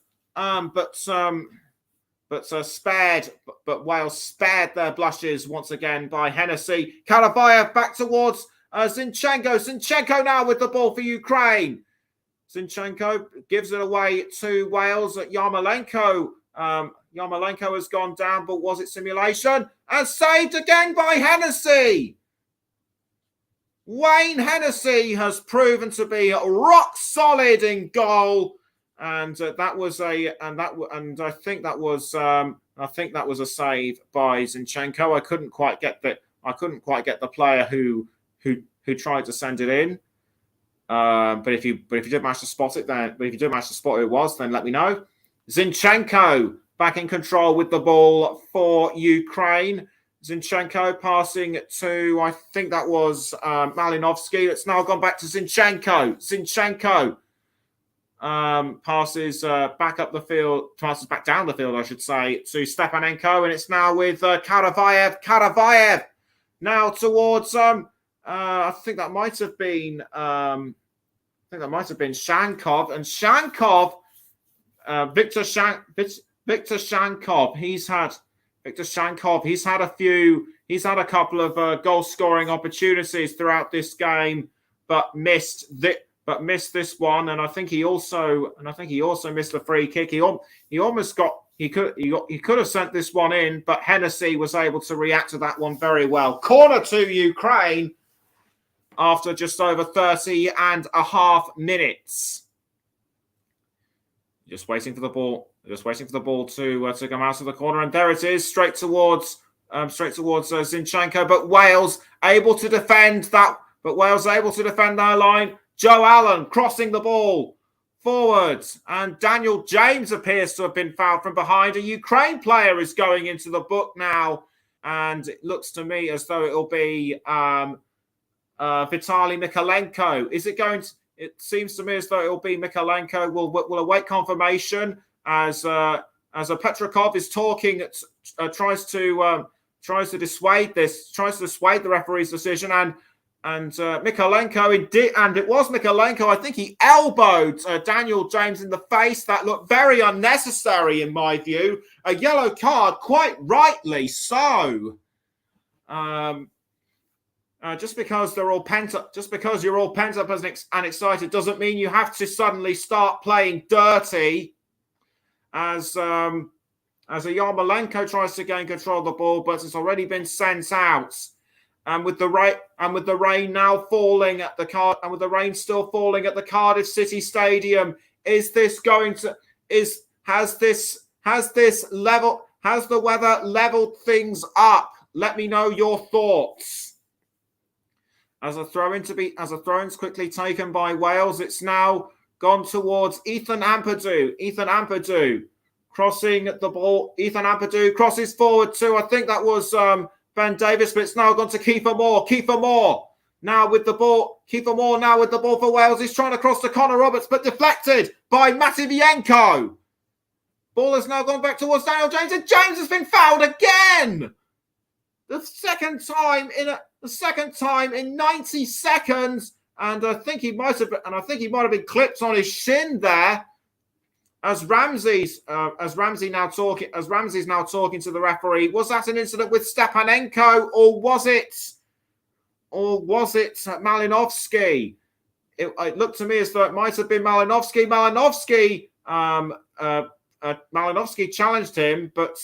Speaker 1: But Wales spared their blushes once again by Hennessy. Qaravayev back towards Zinchenko. Zinchenko now with the ball for Ukraine. Zinchenko gives it away to Wales. Yarmolenko. Yarmolenko has gone down, but was it simulation? And saved again by Hennessy. Wayne Hennessy has proven to be rock solid in goal, and I think that was a save by Zinchenko. I couldn't quite get the player who tried to send it in. But if you did manage to spot it, then who it was, then let me know. Zinchenko back in control with the ball for Ukraine. Zinchenko passing to, I think that was Malinovsky. It's now gone back to Zinchenko. Zinchenko passes back down the field, I should say, to Stepanenko, and it's now with Qaravayev. Qaravayev now towards I think that might have been Shankov, and Shankov, Victor Shankov. He's had a couple of goal scoring opportunities throughout this game, but missed this one, and I think he also missed the free kick. He could have sent this one in, but Hennessy was able to react to that one very well. Corner to Ukraine after just over 30 and a half minutes. Just waiting for the ball to come out of the corner, and there it is, straight towards Zinchenko. But Wales able to defend their line. Joe Allen crossing the ball forwards, and Daniel James appears to have been fouled from behind. A Ukraine player is going into the book now, and it looks to me as though it'll be Vitaly Mikolenko. It seems to me as though it will be Mikolenko. Will await confirmation as Petrikov is talking. Tries to dissuade the referee's decision, and Mikolenko indeed, and it was Mikolenko. I think he elbowed Daniel James in the face. That looked very unnecessary in my view. A yellow card, quite rightly so. Just because you're all pent up and excited doesn't mean you have to suddenly start playing dirty. As a Yarmolenko tries to gain control of the ball, but it's already been sent out. And with the rain now falling at the Cardiff City Stadium Is this going to has the weather leveled things up? Let me know your thoughts. As a throw-in's quickly taken by Wales, it's now gone towards Ethan Ampadu. Ethan Ampadu crossing the ball. Ethan Ampadu crosses forward to, I think that was Ben Davies, but it's now gone to Kiefer Moore. Kiefer Moore now with the ball. Kiefer Moore now with the ball for Wales. He's trying to cross to Connor Roberts, but deflected by Matvienko. Ball has now gone back towards Daniel James, and James has been fouled again. The second time in 90 seconds, and I think he might have been clipped on his shin there. As Ramsey's now talking to the referee, was that an incident with Stepanenko, or was it Malinovsky? It looked to me as though it might have been Malinovsky. Malinovsky challenged him, but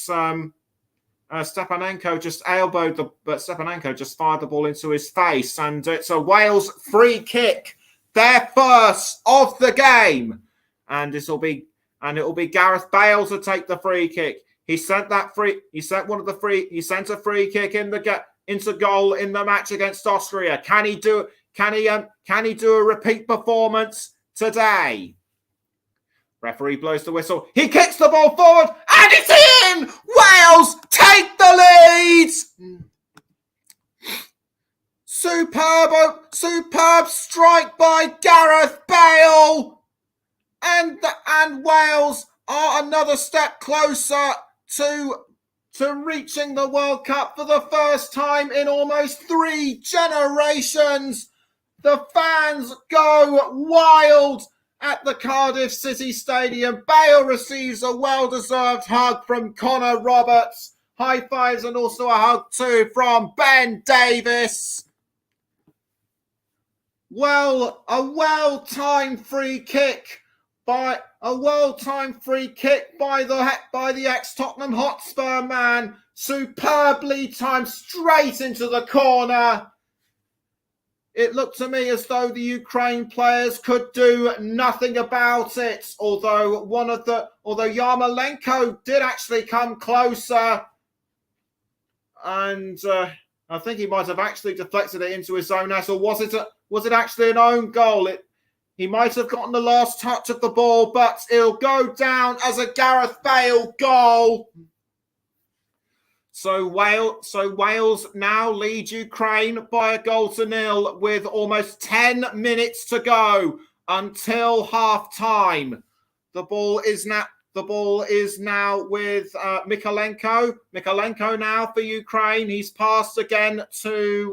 Speaker 1: Stepanenko just Stepanenko just fired the ball into his face, and it's a Wales free kick, their first of the game, and it will be Gareth Bale to take the free kick. He sent a free kick into goal in the match against Austria. Can he do a repeat performance today? Referee blows the whistle. He kicks the ball forward, and it's in! Wales take the lead! Superb strike by Gareth Bale! And Wales are another step closer to reaching the World Cup for the first time in almost 3 generations. The fans go wild at the Cardiff City Stadium. Bale receives a well-deserved hug from Connor Roberts. High fives and also a hug too from Ben Davies. Well, a well-timed free kick by the ex-Tottenham Hotspur man. Superbly timed straight into the corner. It looked to me as though the Ukraine players could do nothing about it, although Yarmolenko did actually come closer, and I think he might have actually deflected it into his own net, or was it actually an own goal? He might have gotten the last touch of the ball, but it'll go down as a Gareth Bale goal. So Wales now lead Ukraine by 1-0 with almost 10 minutes to go until half time. The ball is now with Mykolenko. Mykolenko now for Ukraine. He's passed again to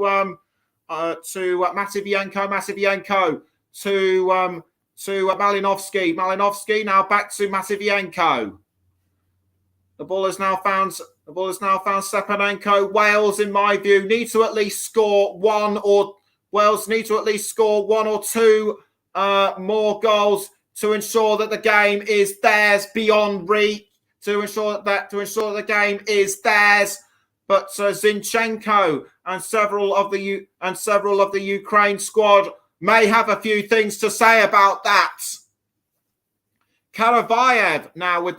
Speaker 1: Matvienko. Matvienko to Malinovsky. Malinovsky now back to Matvienko. The ball has now found Stepanenko. Wales, in my view, need to at least score one or two more goals to ensure that the game is theirs beyond reach. To ensure that the game is theirs. But Zinchenko and several of the Ukraine squad may have a few things to say about that. Qaraviev now with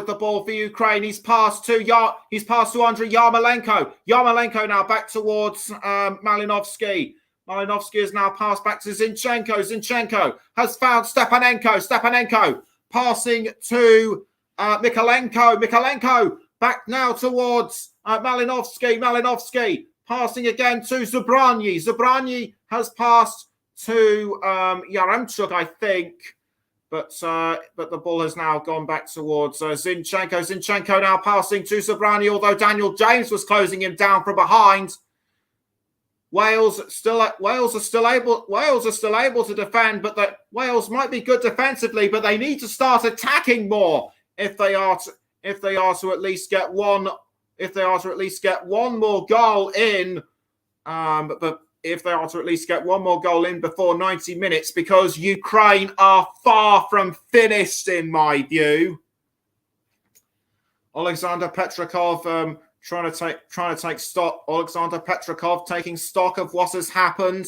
Speaker 1: the ball for Ukraine. He's passed to Andriy Yarmolenko. Yarmolenko now back towards Malinovsky. Malinovsky has now passed back to Zinchenko. Zinchenko has found Stepanenko. Stepanenko passing to Mykolenko. Mykolenko back now towards Malinovsky. Malinovsky passing again to Zubranyi. Zubranyi has passed to Yaremchuk, I think. But the ball has now gone back towards Zinchenko. Zinchenko now passing to Zubranyi, although Daniel James was closing him down from behind. Wales are still able to defend, but Wales might be good defensively, but they need to start attacking more if they are to at least get one more goal in. But if they are to at least get one more goal in before 90 minutes, because Ukraine are far from finished, in my view. Alexander Petrakov trying to take stock. Alexander Petrakov taking stock of what has happened.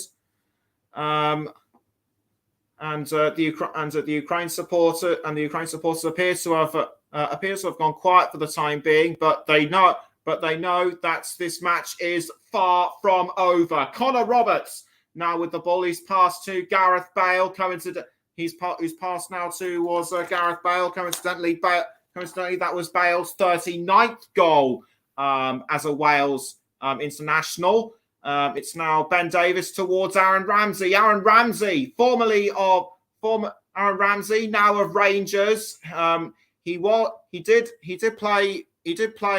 Speaker 1: and the Ukraine supporters appear to have gone quiet for the time being, but they know that this match is far from over. Connor Roberts now with the ball. He's passed to Gareth Bale. Who's passed now towards Gareth Bale. Coincidentally, that was Bale's 39th goal as a Wales international. It's now Ben Davies towards Aaron Ramsey. Aaron Ramsey, former Aaron Ramsey, now of Rangers. He did play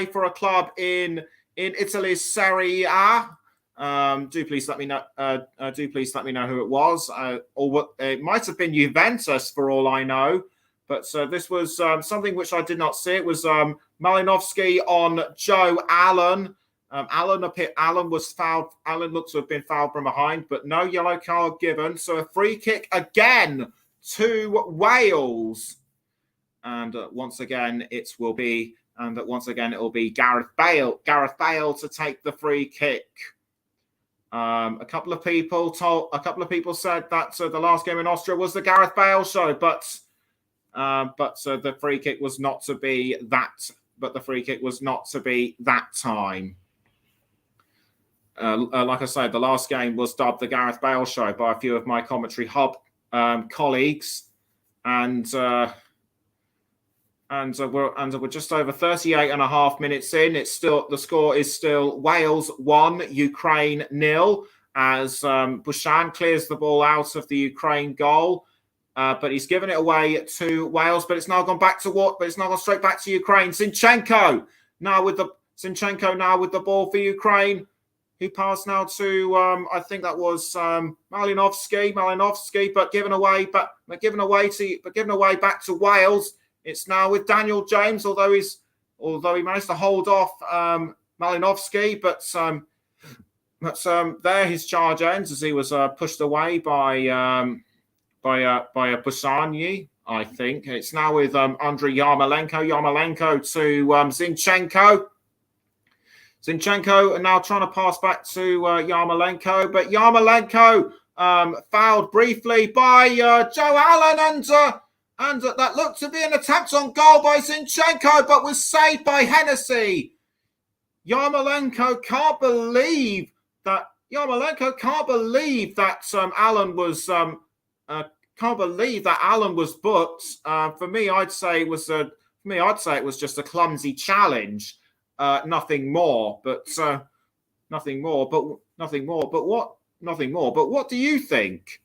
Speaker 1: for a club in Italy's Serie A. Do please let me know who it was, or it might have been Juventus for all I know. But this was something which I did not see. It was Malinowski on Joe Allen. Allen was fouled. Allen looks to have been fouled from behind, but no yellow card given. So a free kick again to Wales, and once again it will be Gareth Bale. Gareth Bale to take the free kick. A couple of people said that the last game in Austria was the Gareth Bale show, but the free kick was not to be that. But the free kick was not to be that time. Like I said, the last game was dubbed the Gareth Bale show by a few of my commentary hub colleagues, and we're just over 38 and a half minutes in. The score is still Wales 1, Ukraine 0, as Bushan clears the ball out of the Ukraine goal, but he's given it away to Wales. But it's now gone back to what? But it's now gone straight back to Ukraine. Zinchenko now with the ball for Ukraine. He passed now to I think that was Malinowski, but given away back to Wales. It's now with Daniel James, although he managed to hold off Malinowski, but there his charge ends as he was pushed away by a Busanyi, I think. It's now with Andriy Yarmolenko. Yarmolenko to Zinchenko. Zinchenko now trying to pass back to Yarmolenko, but Yarmolenko fouled briefly by Joe Allen, and that looked to be an attempt on goal by Zinchenko, but was saved by Hennessy. Yarmolenko can't believe that Allen was booked. For me, I'd say it was just a clumsy challenge. Nothing more. But what do you think?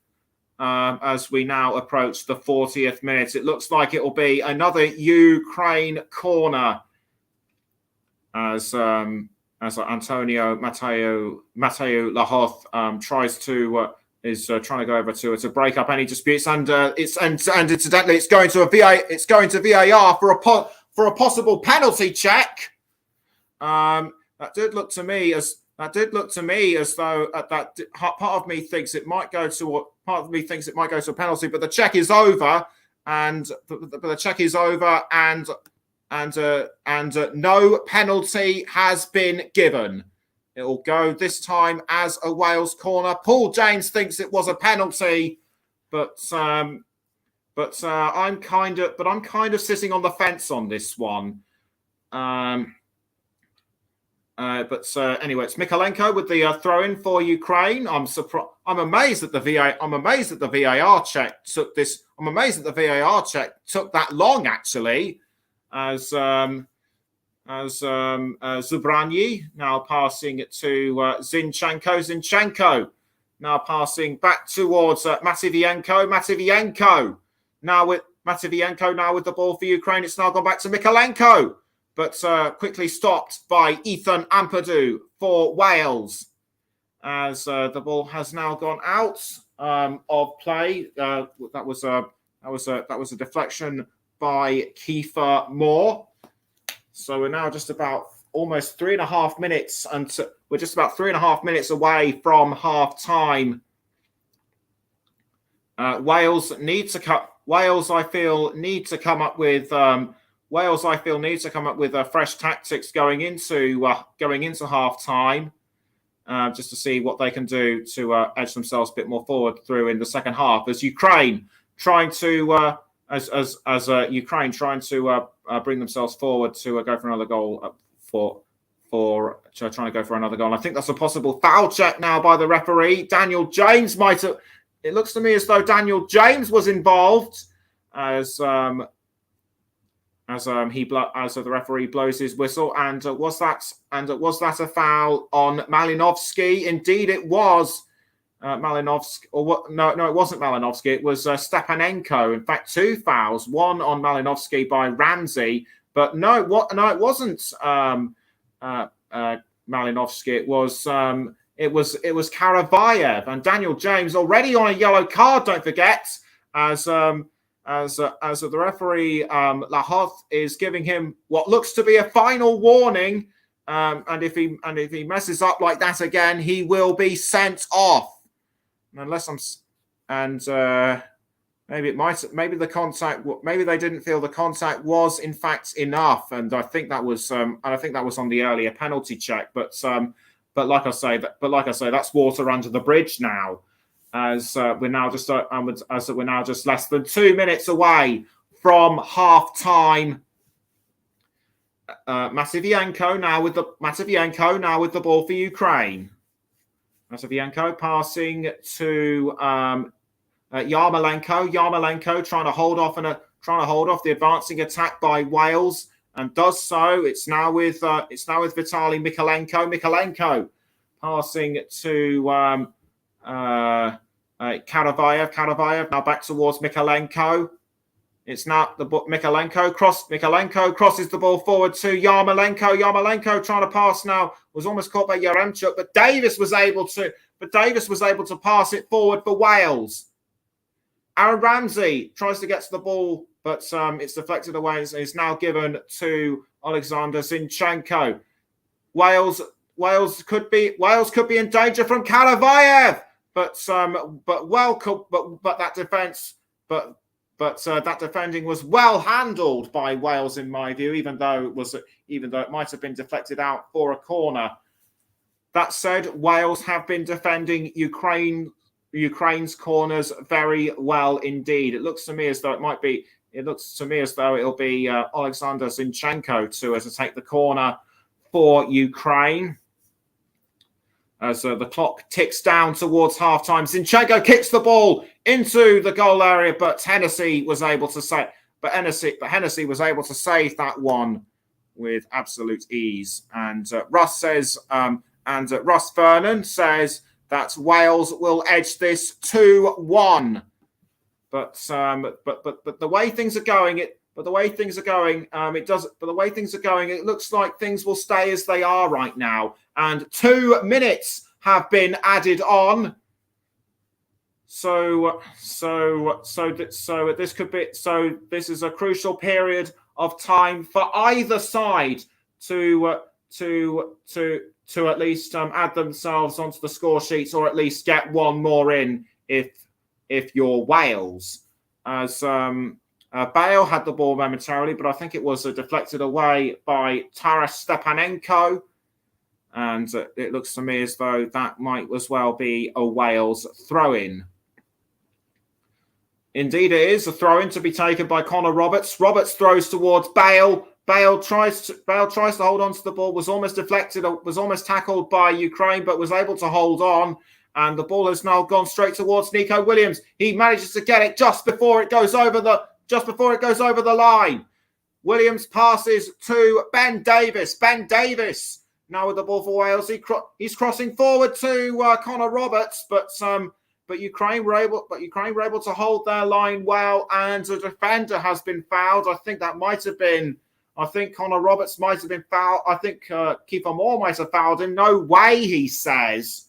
Speaker 1: As we now approach the 40th minute, it looks like it will be another Ukraine corner as Antonio Matteo Lahoth tries to trying to go over to break up any disputes, and incidentally it's going to VAR for a possible penalty check. That did look to me as though that part of me thinks it might go to a penalty, but the check is over, and no penalty has been given. It will go this time as a Wales corner. Paul James thinks it was a penalty, but I'm kind of sitting on the fence on this one. But anyway, it's Mikolenko with the throw-in for Ukraine. I'm amazed that the VAR check took this. I'm amazed that the VAR check took that long, actually. As Zubranyi now passing it to Zinchenko. Zinchenko now passing back towards Matviyenko. Matviyenko now with the ball for Ukraine. It's now gone back to Mikolenko, but quickly stopped by Ethan Ampadu for Wales, as the ball has now gone out of play. That was a deflection by Kiefer Moore. So we're now just about almost 3.5 minutes, and we're just about 3.5 minutes away from half time. Wales, I feel, need to come up with fresh tactics going into half time. just to see what they can do to edge themselves a bit more forward through in the second half. As Ukraine trying to Ukraine trying to bring themselves forward to go for another goal trying to go for another goal. And I think that's a possible foul check now by the referee. Daniel James might have. It looks to me as though Daniel James was involved as the referee blows his whistle. And was that a foul on Malinovsky? Indeed, it was. Malinovsky, or what? No, it wasn't Malinovsky. It was Stepanenko. In fact, 2 fouls. One on Malinovsky by Ramsey, but it wasn't Malinovsky. It was Karavayev, and Daniel James already on a yellow card. Don't forget, as the referee Lahoth is giving him what looks to be a final warning. And if he messes up like that again, he will be sent off. Unless maybe the contact. Maybe they didn't feel the contact was in fact enough, and I think that was on the earlier penalty check. But like I say, that's water under the bridge now, as we're now just less than 2 minutes away from half time. Matviyenko now with the ball for Ukraine. Matviyenko passing to Yarmolenko. Yarmolenko trying to hold off the advancing attack by Wales, and does so. It's now with Vitaly Mikolenko. Mikolenko passing to Karavayev. Karavayev now back towards Mikolenko. It's now Mikolenko crosses the ball forward to Yarmolenko. Yarmolenko trying to pass now, was almost caught by Yaremchuk, but Davis was able to pass it forward for Wales. Aaron Ramsey tries to get to the ball, but it's deflected away. It's now given to Alexander Zinchenko. Wales could be in danger from Karavayev, but that defending was well handled by Wales, in my view, even though it might have been deflected out for a corner. That said, Wales have been defending Ukraine's corners very well indeed. It looks to me as though it'll be Alexander Zinchenko to take the corner for Ukraine. As the clock ticks down towards halftime, Zinchenko kicks the ball into the goal area, but Hennessy was able to save. Hennessy was able to save that one with absolute ease. And Russ Vernon says that Wales will edge this 2-1. But the way things are going, it looks like things will stay as they are right now. And 2 minutes have been added on. So this is a crucial period of time for either side to at least add themselves onto the score sheets, or at least get one more in if you're Wales. As Bale had the ball momentarily, but I think it was deflected away by Taras Stepanenko. And it looks to me as though that might as well be a Wales throw-in. Indeed, it is a throw-in to be taken by Connor Roberts. Roberts throws towards Bale. Bale tries to hold on to the ball, was almost deflected, was almost tackled by Ukraine, but was able to hold on. And the ball has now gone straight towards Nico Williams. He manages to get it just before it goes over the line. Williams passes to Ben Davis. Ben Davis now with the ball for Wales. He's crossing forward to Connor Roberts, but Ukraine were able to hold their line well, and the defender has been fouled. I think Connor Roberts might have been fouled. I think Kiefer Moore might have fouled him. No way, he says.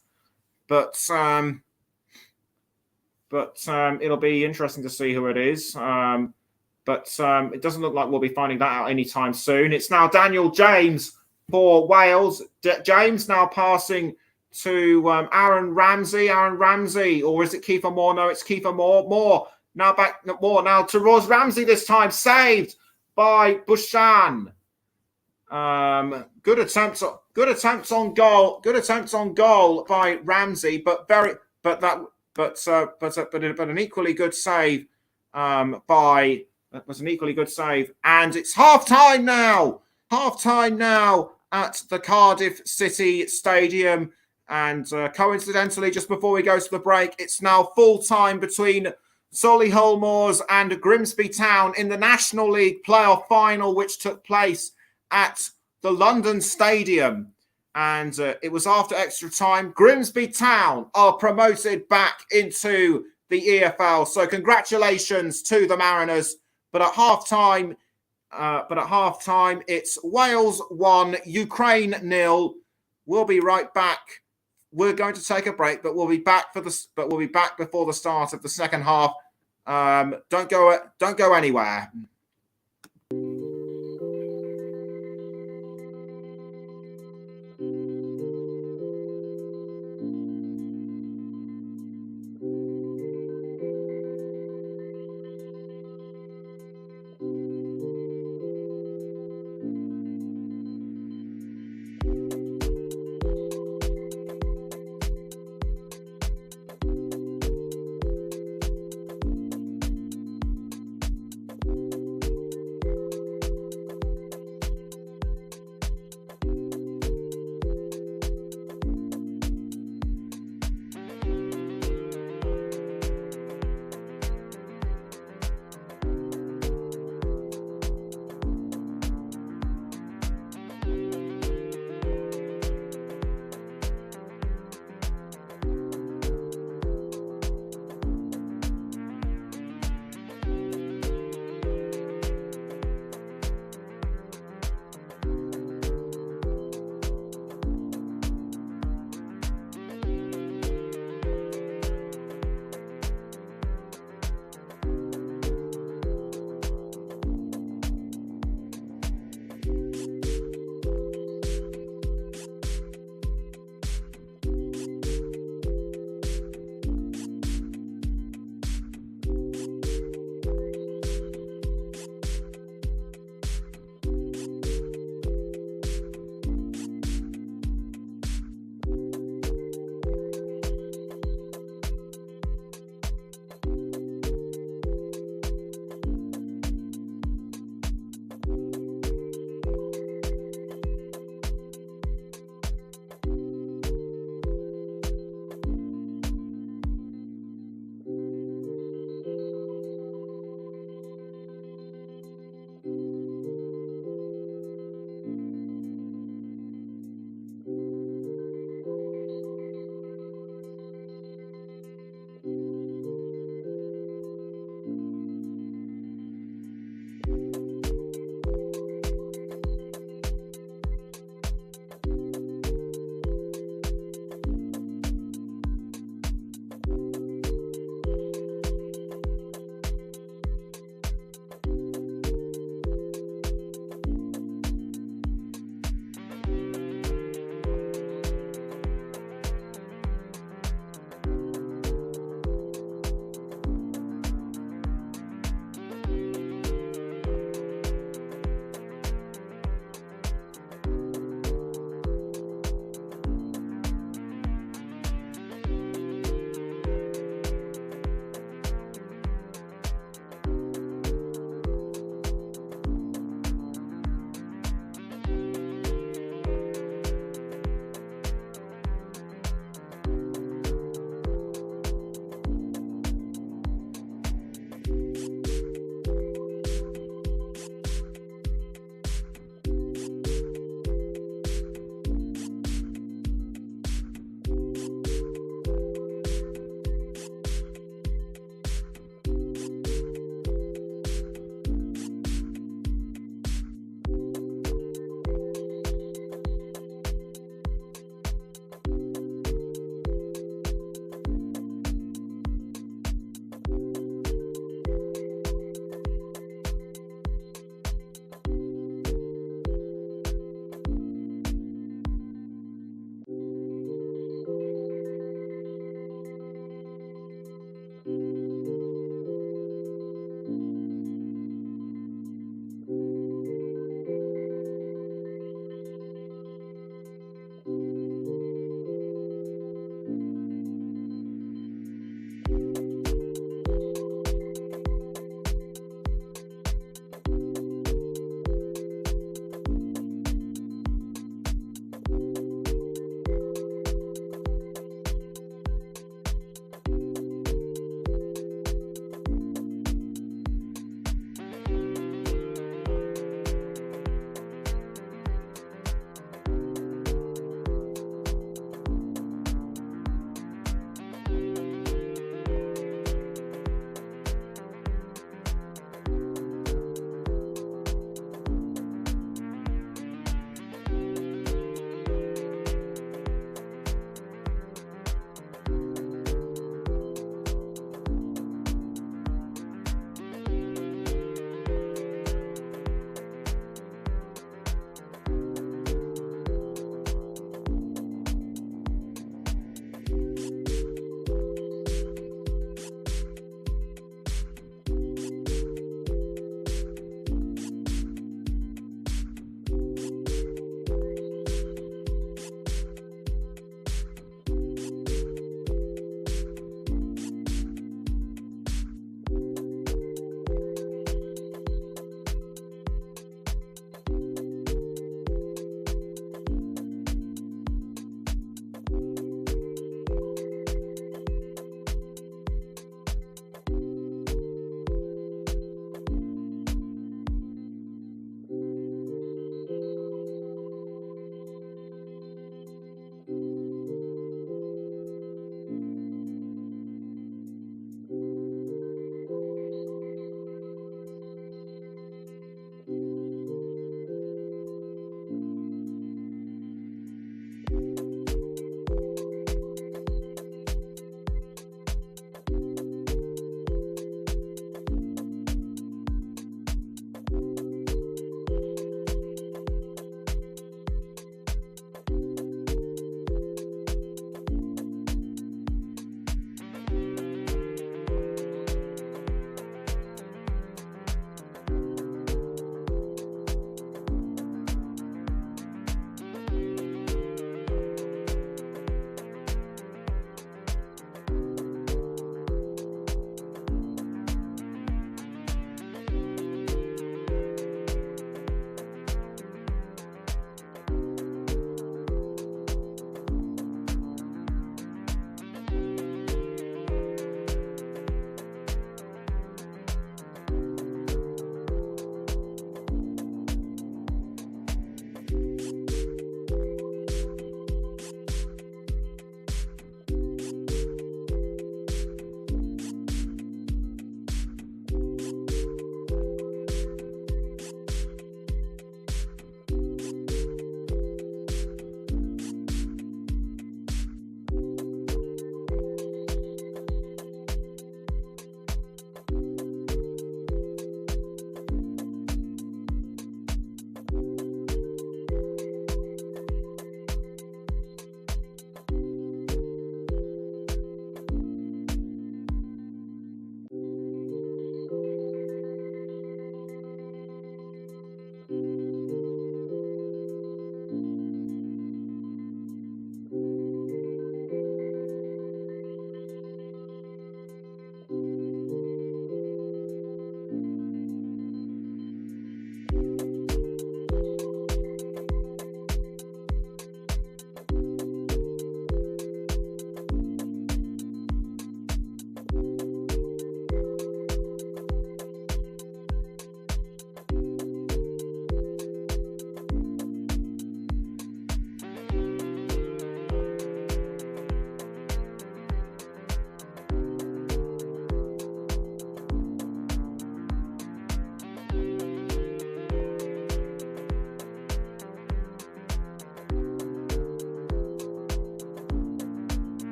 Speaker 1: But it'll be interesting to see who it is. But it doesn't look like we'll be finding that out anytime soon. It's now Daniel James for Wales. James now passing to Aaron Ramsey. Aaron Ramsey, or is it Kiefer Moore? No, it's Kiefer Moore. Moore now towards Ramsey this time, saved by Bushan. Good attempts on goal. Good attempts on goal by Ramsey, but an equally good save by that was an equally good save. And it's half time now. Half time now at the Cardiff City Stadium. And coincidentally, just before we go to the break, it's now full time between Solihull Moors and Grimsby Town in the National League playoff final, which took place at the London Stadium. And it was after extra time. Grimsby Town are promoted back into the EFL. So congratulations to the Mariners. But at halftime, it's Wales 1, Ukraine 0. We'll be right back. We're going to take a break, but we'll be back before the start of the second half. Don't go anywhere.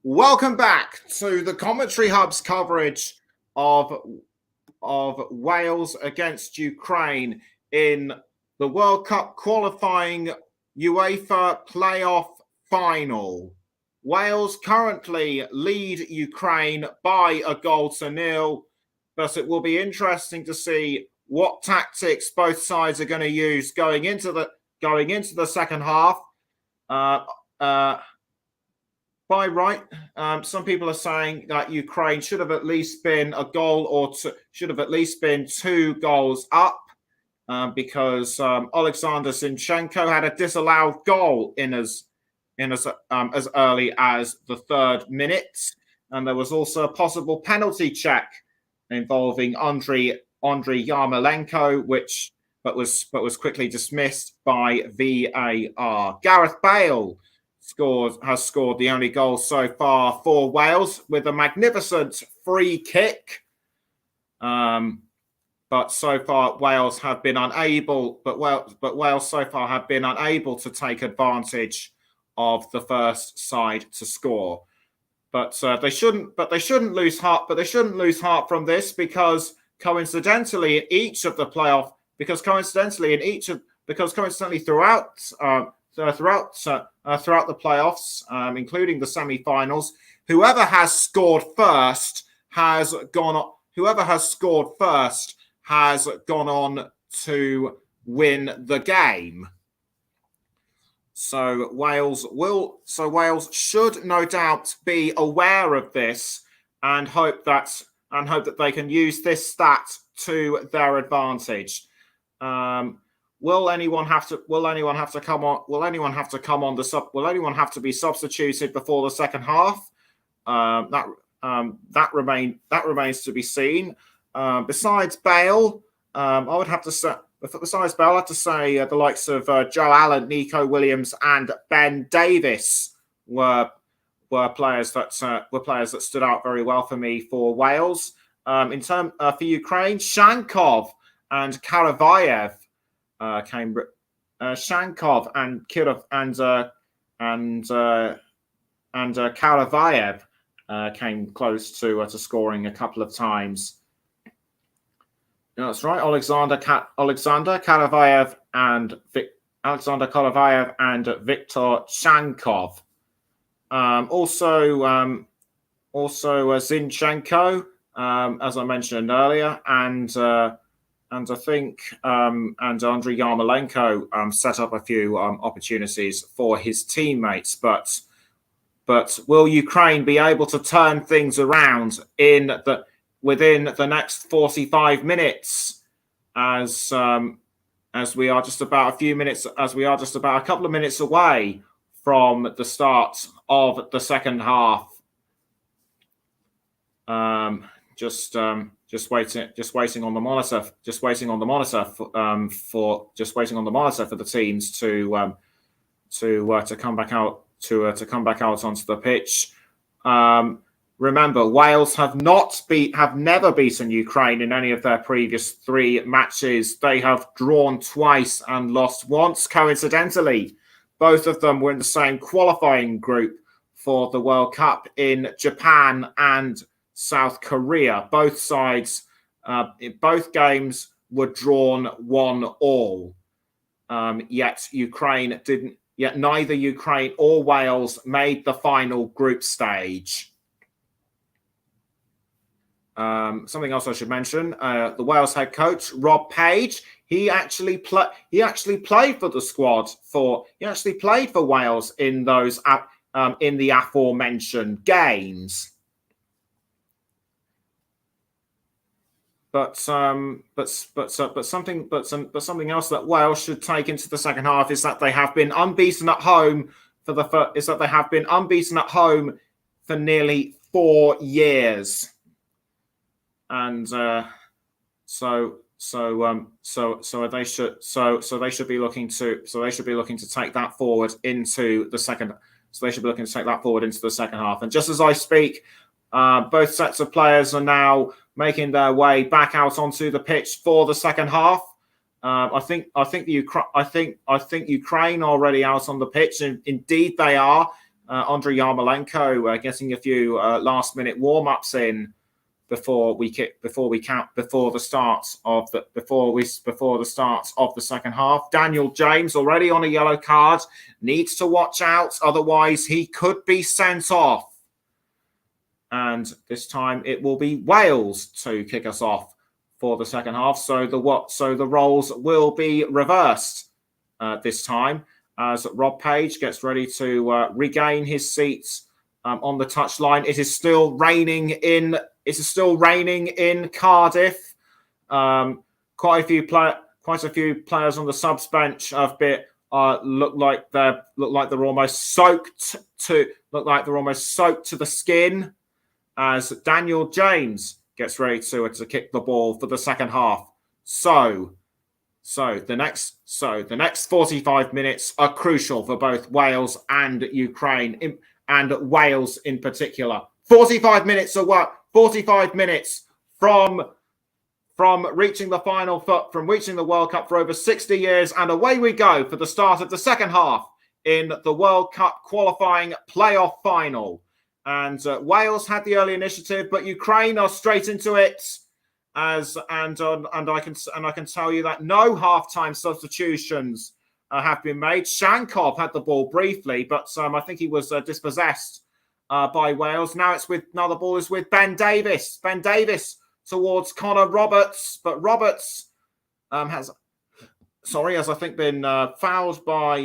Speaker 1: Welcome back to the Commentary Hub's coverage of Wales against Ukraine in the World Cup qualifying UEFA playoff final. Wales currently lead Ukraine by a 1-0, but it will be interesting to see what tactics both sides are going to use going into the second half. By right, some people are saying that Ukraine should have at least been a goal or two, should have at least been 2 goals up, because Alexander Zinchenko had a disallowed goal in as early as the 3rd minute, and there was also a possible penalty check involving Andriy Yarmolenko, but was quickly dismissed by VAR. Gareth Bale has scored the only goal so far for Wales with a magnificent free kick. But so far Wales have been unable. But Wales so far have been unable to take advantage of the first side to score. But they shouldn't lose heart. But they shouldn't lose heart from this, because coincidentally throughout the playoffs, including the semi-finals, whoever has scored first has gone on to win the game. So Wales should no doubt be aware of this and hope that they can use this stat to their advantage. Will anyone have to be substituted before the second half? That remains to be seen. Besides Bale, I'd have to say the likes of Joe Allen, Nico Williams, and Ben Davis were players that stood out very well for me for Wales. For Ukraine, Shankov and Karavayev came. Shankov and Kirov and Karavayev came close to scoring a couple of times. That's right, Alexander Karavayev and Viktor Shankov. Also Zinchenko, as I mentioned earlier, and I think and Andriy Yarmolenko set up a few opportunities for his teammates, but will Ukraine be able to turn things around within the next 45 minutes, as we are just about a couple of minutes away from the start of the second half? Just waiting on the monitor for the teams to come back out onto the pitch. Remember, Wales have never beaten Ukraine in any of their previous 3 matches. They have drawn twice and lost once. Coincidentally, both of them were in the same qualifying group for the World Cup in Japan and South Korea. Both sides, both games were drawn 1-1. Yet neither Ukraine or Wales made the final group stage. Something else I should mention: the Wales head coach Rob Page. He actually played for the squad He actually played for Wales in those in the aforementioned games. But something else that Wales should take into the second half is that they have been unbeaten at home for nearly 4 years. And so they should be looking to take that forward into the second. So they should be looking to take that forward into the second half. And just as I speak, both sets of players are now making their way back out onto the pitch for the second half. I think Ukraine are already out on the pitch, and indeed they are. Andriy Yarmolenko getting a few last-minute warm-ups in before the start of the second half. Daniel James, already on a yellow card, needs to watch out, otherwise he could be sent off. And this time it will be Wales to kick us off for the second half. So the roles will be reversed this time, as Rob Page gets ready to regain his seats on the touchline. It is still raining in Cardiff. Quite a few players on the subs bench have look like they're almost soaked to the skin, as Daniel James gets ready to kick the ball for the second half. So the next 45 minutes are crucial for both Wales and Ukraine, and Wales in particular. 45 minutes from reaching the final, from reaching the World Cup for over 60 years, and away we go for the start of the second half in the World Cup qualifying playoff final. And Wales had the early initiative, but Ukraine are straight into it. And I can tell you that no halftime substitutions have been made. Shankov had the ball briefly, but I think he was dispossessed by Wales. Now the ball is with Ben Davies. Ben Davies towards Connor Roberts, but Roberts has I think been fouled by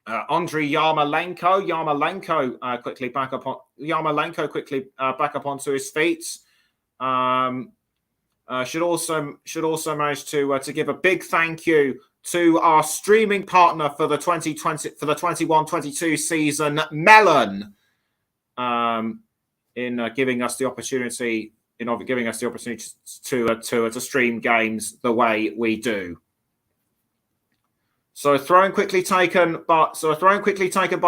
Speaker 1: Andriy Yarmolenko. Yarmolenko quickly back up onto his feet. Should also manage to give a big thank you to our streaming partner for the 21-22 season, Melon, in giving us the opportunity to stream games the way we do. So a throw quickly taken by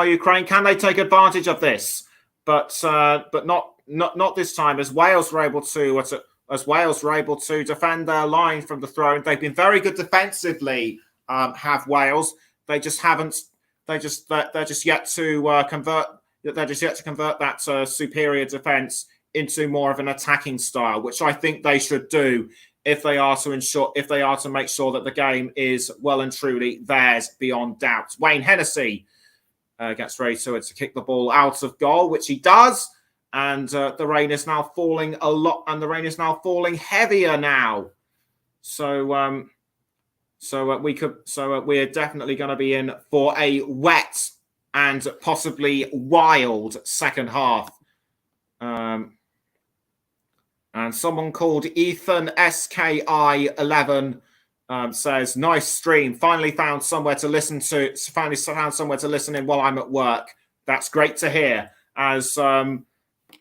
Speaker 1: Ukraine. Can they take advantage of this? But not this time, as Wales were able to defend their line from the throw. They've been very good defensively. Have Wales? They're just yet to convert that superior defense into more of an attacking style, which I think they should do if they are to make sure that the game is well and truly theirs beyond doubt. Wayne Hennessy gets ready to kick the ball out of goal, which he does, and the rain is now falling a lot, and the rain is now falling heavier now. So we're definitely going to be in for a wet and possibly wild second half. And someone called Ethan SKI11 says, "Nice stream. Finally found somewhere to listen in while I'm at work." That's great to hear. As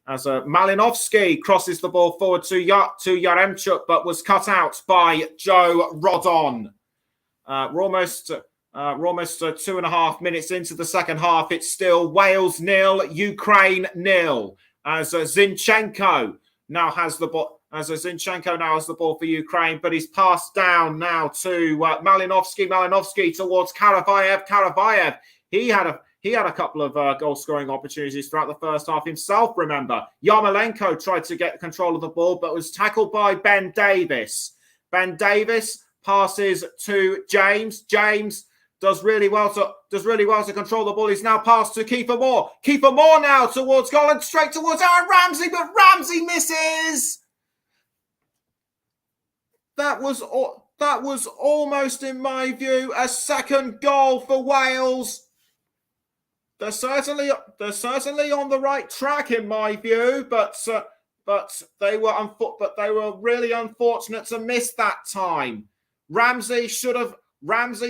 Speaker 1: Malinovsky crosses the ball forward to Yaremchuk, but was cut out by Joe Rodon. We're almost 2.5 minutes into the second half. It's still Wales 0, Ukraine 0. As Zinchenko now has the ball. Zinchenko now has the ball for Ukraine, but he's passed down now to Malinovsky. Malinovsky towards Karavayev. Karavayev. He had a couple of goal-scoring opportunities throughout the first half himself, remember. Yarmolenko tried to get control of the ball, but was tackled by Ben Davies. Ben Davies passes to James. James does really well to control the ball. He's now passed to Kiefer Moore. Kiefer Moore now towards goal and straight towards Aaron Ramsey, but Ramsey misses. That was almost, in my view, a second goal for Wales. They're certainly on the right track, in my view, but they were really unfortunate to miss that time. Ramsey should have aimed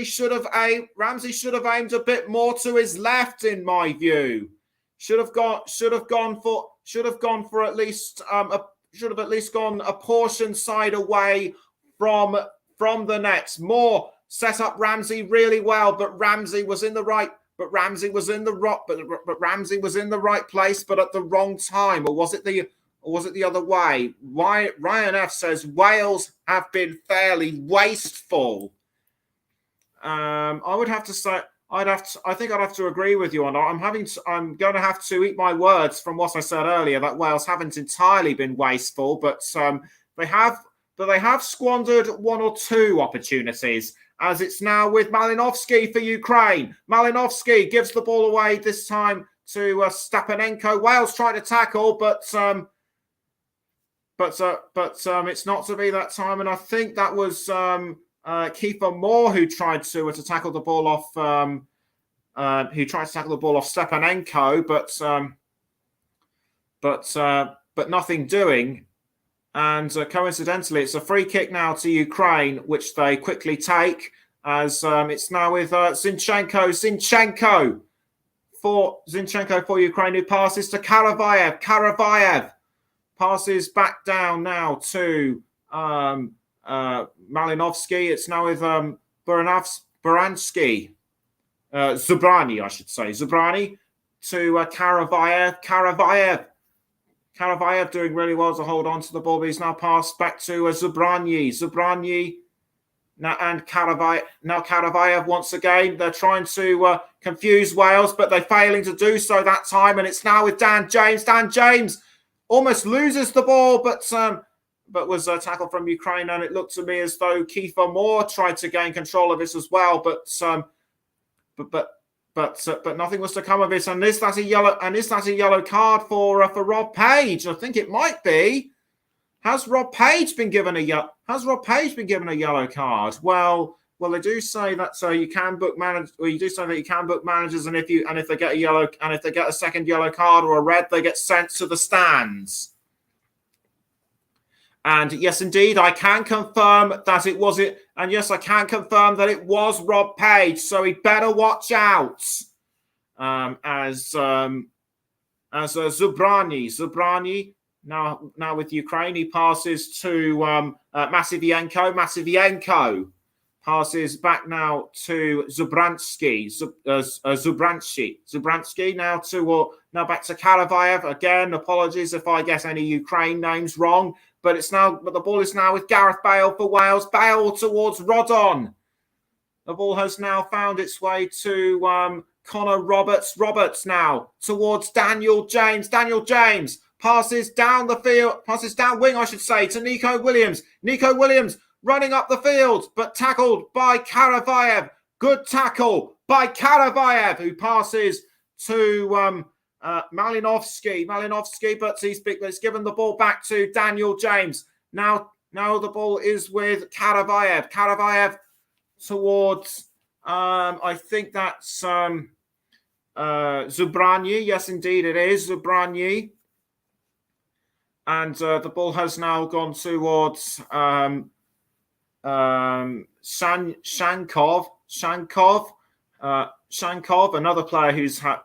Speaker 1: a bit more to his left, in my view. Should have gone at least a portion side away from the net. Moore set up Ramsey really well, but Ramsey was in the right place, but at the wrong time. Or was it the other way? Ryan F says Wales have been fairly wasteful. I would have to I think I'd have to agree with you on that. I'm going to have to eat my words from what I said earlier that Wales haven't entirely been wasteful, but they have squandered one or two opportunities. As it's now with Malinovsky for Ukraine. Malinovsky gives the ball away this time to Stepanenko. Wales tried to tackle, but it's not to be that time. And I think that was Kiefer Moore who tried to tackle the ball off. Stepanenko, but nothing doing. And coincidentally, it's a free kick now to Ukraine, which they quickly take. As it's now with Zinchenko for Ukraine, who passes to Karavayev. Karavayev passes back down now to Malinovsky. It's now with Zubrani, I should say. Zubrani to Karavayev. Karavayev doing really well to hold on to the ball, but he's now passed back to Zubrani now, and Karavayev. Now Karavayev once again. They're trying to confuse Wales, but they're failing to do so that time. And it's now with Dan James. Dan James almost loses the ball, but was tackled from Ukraine. And it looked to me as though Kiefer Moore tried to gain control of this as well, but nothing was to come of it. And is that a yellow card for Rob Page? I think it might be. Has Rob Page been given a yellow card? Well, they do say that you can book managers. Well, you do say that you can book managers, and if they get a second yellow card or a red, they get sent to the stands. And yes, indeed, I can confirm that it was it. And yes, I can confirm that it was Rob Page. So he better watch out. As Zubrani now with Ukraine, he passes to Matviyenko. Matviyenko passes back now to Zubransky. Zubransky now back to Karavayev. Again, apologies if I get any Ukraine names wrong. But the ball is now with Gareth Bale for Wales. Bale towards Rodon. The ball has now found its way to Connor Roberts. Roberts now towards Daniel James. Daniel James passes down the field, passes down wing, I should say, to Nico Williams. Nico Williams running up the field, but tackled by Karavayev. Good tackle by Karavayev, who passes to Malinovsky, but he's given the ball back to Daniel James. Now the ball is with Karavayev. Karavayev towards, I think that's Zubrani. Yes, indeed, it is Zubrani. And the ball has now gone towards Shankov. Shankov, another player who's had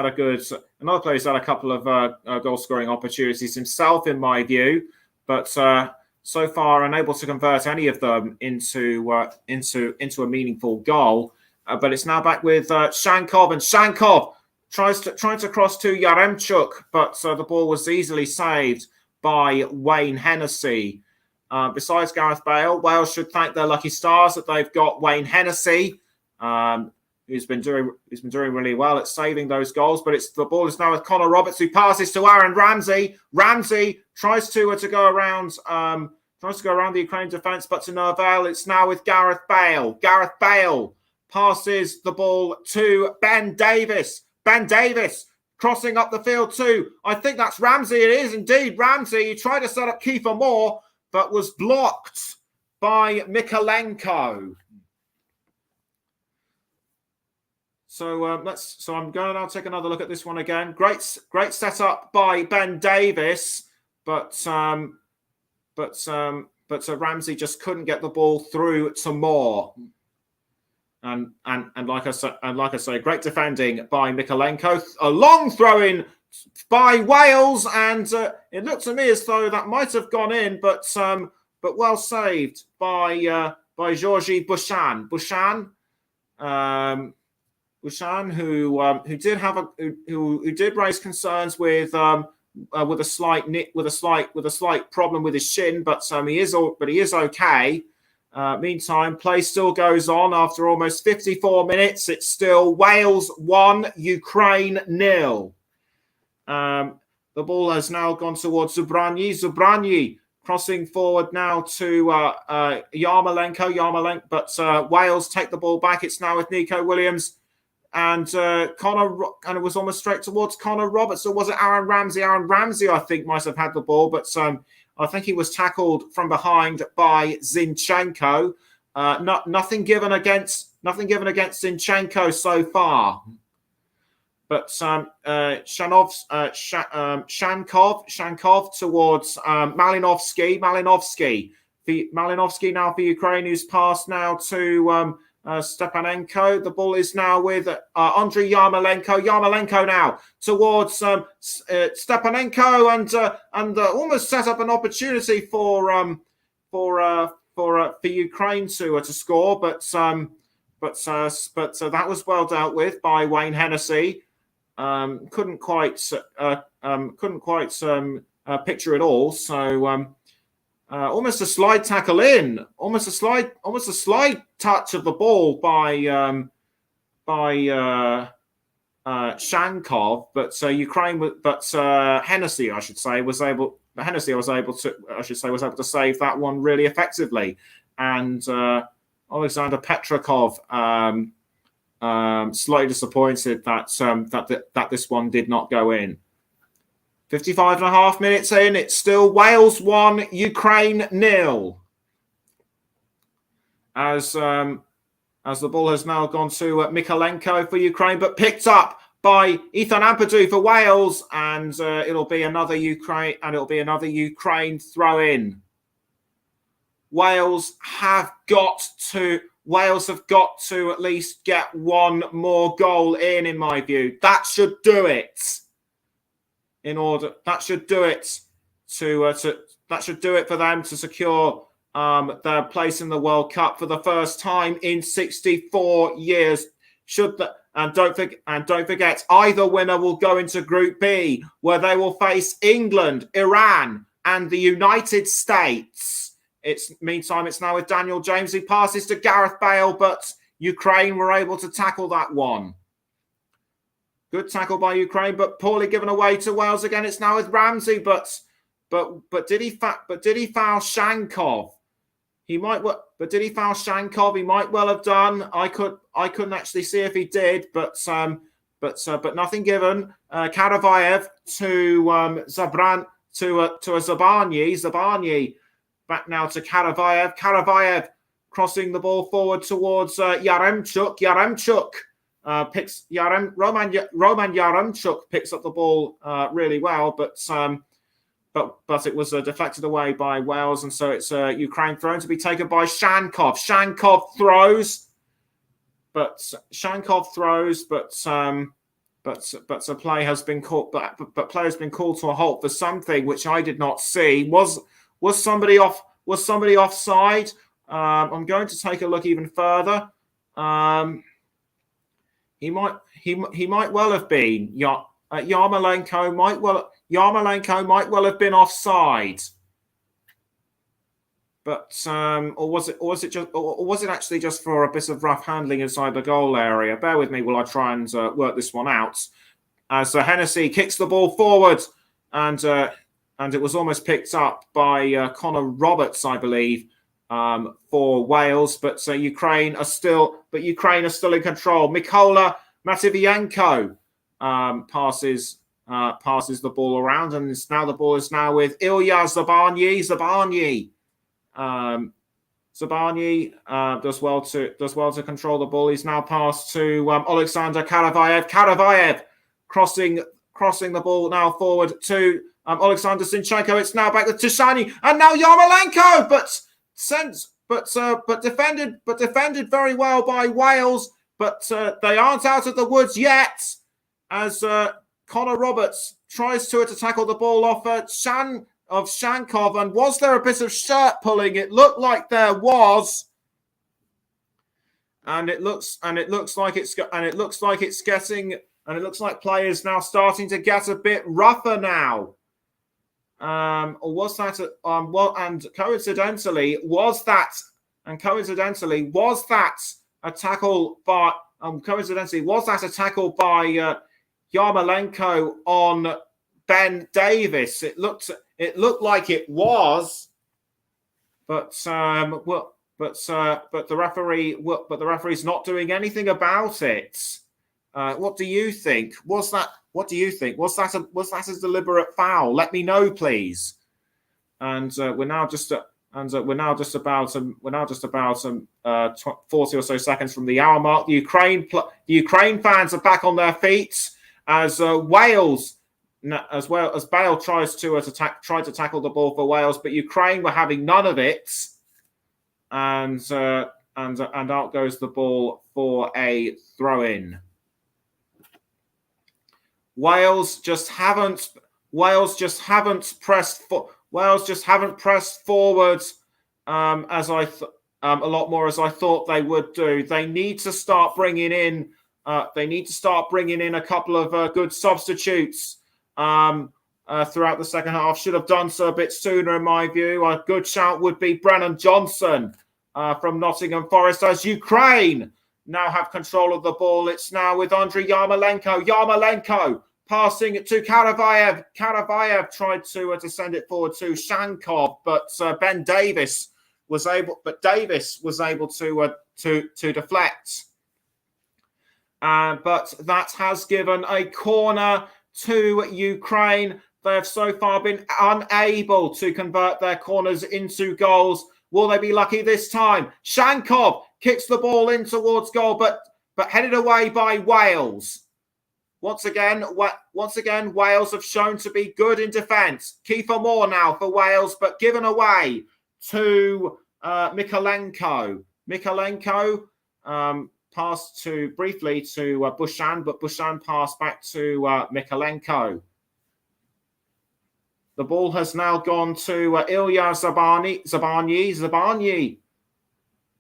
Speaker 1: a couple of goal scoring opportunities himself, in my view, but so far unable to convert any of them into a meaningful goal. But it's now back with Shankov, and Shankov trying to cross to Yaremchuk, but the ball was easily saved by Wayne Hennessy. Besides Gareth Bale, Wales should thank their lucky stars that they've got Wayne Hennessy, who's been doing really well at saving those goals. But the ball is now with Connor Roberts, who passes to Aaron Ramsey. Ramsey tries to go around the Ukrainian defence, but to no avail. It's now with Gareth Bale. Gareth Bale passes the ball to Ben Davis. Ben Davis crossing up the field too. I think that's Ramsey. It is indeed Ramsey. He tried to set up Kiefer Moore, but was blocked by Mikalenko. So I'm going to now take another look at this one again. Great setup by Ben Davis, but Ramsey just couldn't get the ball through to Moore. And like I say, great defending by Mikalenko. A long throw in by Wales, and it looked to me as though that might have gone in, but well saved by Georgi Bushan. Bushan, who did raise concerns with a slight problem with his shin, but he is okay. Meantime, play still goes on after almost 54 minutes. It's still Wales 1, Ukraine 0. The ball has now gone towards Zubranyi. Zubranyi crossing forward now to Yarmolenko. But Wales take the ball back. It's now with Nico Williams. And and it was almost straight towards Connor Roberts. Or was it Aaron Ramsey? Aaron Ramsey, I think, might have had the ball. But I think he was tackled from behind by Zinchenko. Nothing given against Zinchenko so far. But Shankov towards Malinovsky. Malinovsky now for Ukraine, who's passed now to Stepanenko. The ball is now with Andriy Yarmolenko. Yarmolenko now towards Stepanenko and almost set up an opportunity for Ukraine to score, but that was well dealt with by Wayne Hennessy. Couldn't quite picture it all. So almost a slide tackle in, almost a slide touch of the ball by Shankov, but Ukraine, but Hennessy, was able to save that one really effectively, and Alexander Petrakov slightly disappointed that this one did not go in. 55 and a half minutes in, it's still Wales 1, Ukraine 0. As the ball has now gone to Mikalenko for Ukraine, but picked up by Ethan Ampadu for Wales, and it'll be another Ukraine throw in. Wales have got to at least get one more goal in my view. That should do it. That should do it for them to secure their place in the World Cup for the first time in 64 years. And don't forget, either winner will go into Group B, where they will face England, Iran, and the United States. Meantime, it's now with Daniel James, who passes to Gareth Bale, but Ukraine were able to tackle that one. Good tackle by Ukraine, but poorly given away to Wales again. It's now with Ramsey, but did he foul Shankov? But did he foul Shankov? He might well have done. I couldn't actually see if he did, but nothing given. Karavayev to Zabarnyi. Zabarnyi back now to Karavayev. Karavayev crossing the ball forward towards Yaremchuk. Yaremchuk Roman Yaremchuk picks up the ball really well, but it was deflected away by Wales, and so it's Ukraine thrown to be taken by Shankov. Shankov throws, but a play has been called. But play has been called to a halt for something which I did not see. Was somebody off? Was somebody offside? I'm going to take a look even further. He might well have been. Yarmolenko might well have been offside. But or was it actually just for a bit of rough handling inside the goal area? Bear with me while I try and work this one out. As Hennessy kicks the ball forward, and it was almost picked up by Connor Roberts, I believe, for Wales. But Ukraine are still in control. Mykola Matviyenko passes the ball around, and the ball is now with Ilya Zabarnyi. Zabarnyi does well to control the ball. He's now passed to Alexander Karavayev. Karavayev crossing the ball now forward to Alexander Zinchenko. It's now back to Tishani, and now Yarmolenko, but defended very well by Wales. But they aren't out of the woods yet, as Connor Roberts tries to tackle the ball off Shankov. And was there a bit of shirt pulling? It looked like there was, and it looks like players now starting to get a bit rougher now. Or was that? And coincidentally, was that And coincidentally, was that a tackle by Yarmolenko on Ben Davis? It looked like it was, but the referee's not doing anything about it. What do you think? Was that a deliberate foul? Let me know, please. And we're now just about 40 or so seconds from the hour mark. The Ukraine fans are back on their feet as Wales, as well as Bale tries to tackle the ball for Wales, but Ukraine were having none of it, and out goes the ball for a throw in. Wales just haven't pressed forward a lot more as I thought they would do. They need to start bringing in a couple of good substitutes throughout the second half. Should have done so a bit sooner, in my view. A good shout would be Brennan Johnson from Nottingham Forest, as Ukraine now have control of the ball. It's now with Andriy Yarmolenko. Yarmolenko passing it to Karavayev. Karavayev tried to send it forward to Shankov, but Davis was able to deflect. But that has given a corner to Ukraine. They have so far been unable to convert their corners into goals. Will they be lucky this time? Shankov kicks the ball in towards goal, but headed away by Wales. Once again, Wales have shown to be good in defence. Kiefer Moore now for Wales, but given away to Mykolenko. Mykolenko passed briefly to Bushan, but Bushan passed back to Mykolenko. The ball has now gone to Ilya Zabarnyi.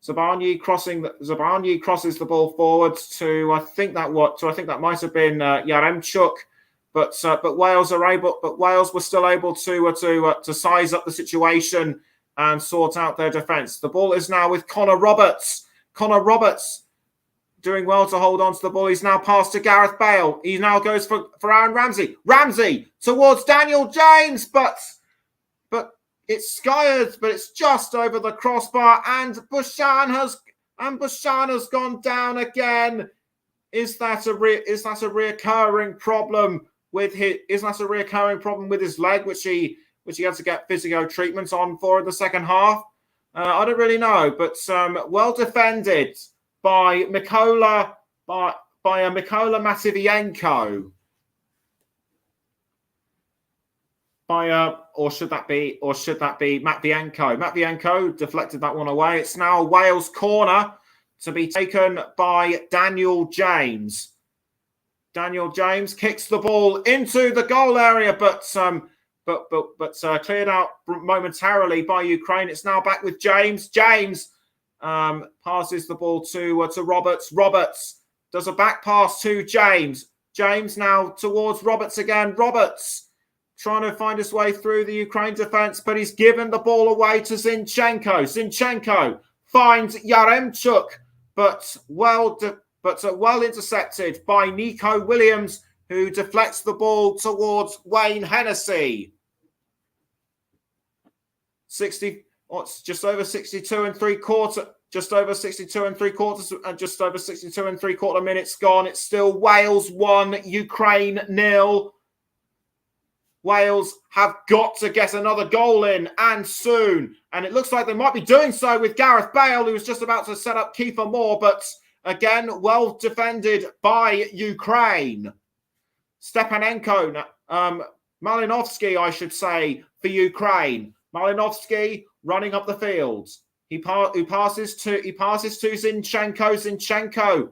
Speaker 1: Zabarnyi crosses the ball forwards to I think that might have been Yaremchuk, but Wales were still able to size up the situation and sort out their defence. The ball is now with Connor Roberts. Connor Roberts doing well to hold on to the ball. He's now passed to Gareth Bale. He now goes for Aaron Ramsey. Ramsey towards Daniel James, but it's skied, but it's just over the crossbar, and Bushan has gone down again. Is that a reoccurring problem with his? Is that a reoccurring problem with his leg, which he had to get physio treatment on for in the second half? I don't really know, but well defended by Mykola Matvienko. Or should that be Matvienko? Matvienko deflected that one away. It's now a Wales corner to be taken by Daniel James. Daniel James kicks the ball into the goal area, but cleared out momentarily by Ukraine. It's now back with James. James passes the ball to Roberts. Roberts does a back pass to James. James now towards Roberts again. Roberts trying to find his way through the Ukraine defence, but he's given the ball away to Zinchenko. Zinchenko finds Yaremchuk, but well intercepted by Nico Williams, who deflects the ball towards Wayne Hennessy. Just over 62 and 3/4 minutes gone. It's still Wales 1, Ukraine 0. Wales have got to get another goal in, and soon. And it looks like they might be doing so with Gareth Bale, who was just about to set up Kiefer Moore, but again, well defended by Ukraine. Stepanenko, Malinovsky, I should say, for Ukraine. Malinovsky running up the field. He passes to Zinchenko. Zinchenko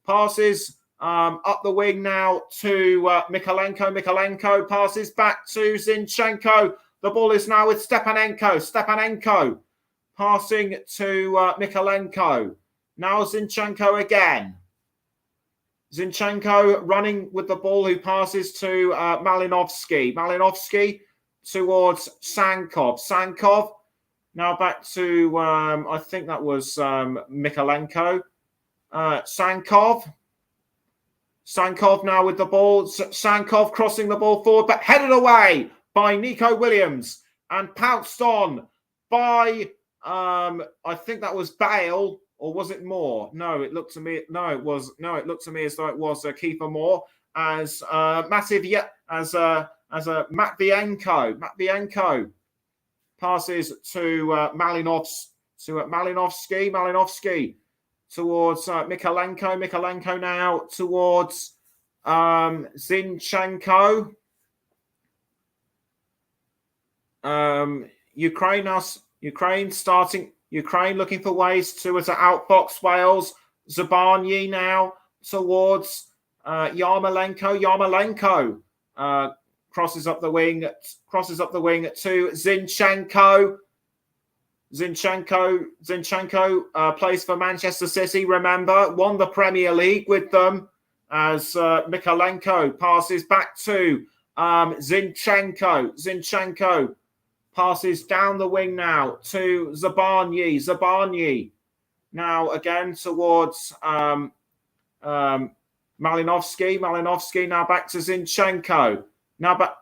Speaker 1: passes up the wing now to Mykolenko. Mykolenko passes back to Zinchenko. The ball is now with Stepanenko. Stepanenko passing to Mykolenko. Now Zinchenko again. Zinchenko running with the ball, who passes to Malinovsky. Malinovsky towards Sankov. Sankov Now back to, I think that was Mikalenko. Sankov. Sankov now with the ball. Sankov crossing the ball forward, but headed away by Nico Williams and pounced on by, I think that was Bale, or was it Moore? No, it looked to me. No, it was. No, it looked to me as though it was Kiefer Moore as Matvienko. Matvienko passes to Malinovsky towards Mikalenko. Mikalenko now towards Zinchenko. Ukraine looking for ways to outbox Wales. Zabarnyi now towards Yarmolenko. Yarmolenko crosses up the wing to Zinchenko. Zinchenko plays for Manchester City, remember, won the Premier League with them, as Mikalenko passes back to Zinchenko. Zinchenko passes down the wing now to Zabarnyi. Zabarnyi now again towards Malinovsky. Malinovsky now back to Zinchenko. Now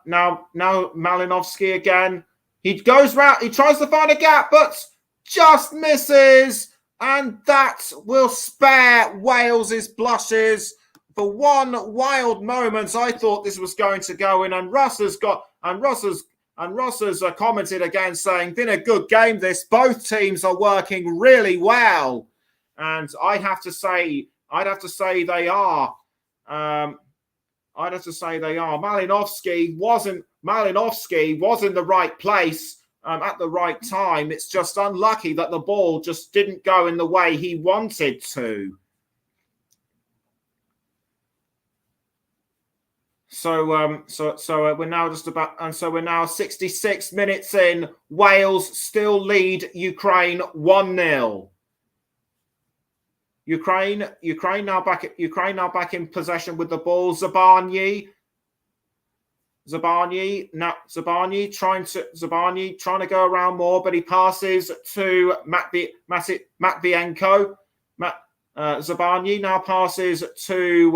Speaker 1: Malinovsky again. He goes round, he tries to find a gap, but just misses. And that will spare Wales's blushes. For one wild moment, I thought this was going to go in, and Russ has commented again saying, been a good game this. Both teams are working really well. And I'd have to say they are. Malinovsky was in the right place at the right time. It's just unlucky that the ball just didn't go in the way he wanted to. So we're now we're now 66 minutes in. Wales still lead Ukraine 1-0. Ukraine now back in possession with the ball. Zabarnyi trying to go around more, but he passes to Matvienko. Zabarnyi now passes to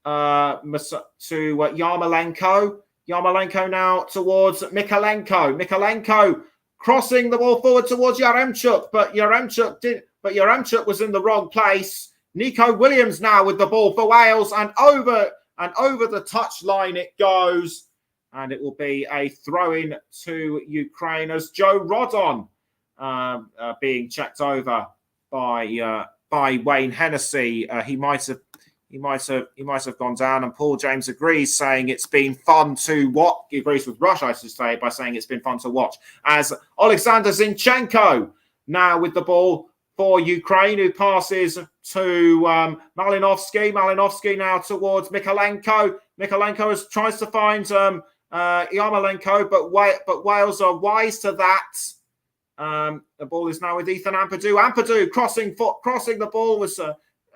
Speaker 1: Yarmolenko. Yarmolenko now towards Mikalenko. Mikalenko crossing the ball forward towards Yaremchuk, but Yaremchuk was in the wrong place. Nico Williams now with the ball for Wales, and over the touchline it goes, and it will be a throw-in to Ukraine as Joe Rodon being checked over by Wayne Hennessy. He might have gone down, and Paul James agrees, saying it's been fun to watch. He agrees with Rush, I should say, by saying it's been fun to watch. As Alexander Zinchenko now with the ball for Ukraine, who passes to Malinovsky. Malinovsky now towards Mikalenko. Mikalenko tries to find Yarmolenko, but Wales are wise to that. The ball is now with Ethan Ampadu. Ampadu crossing the ball was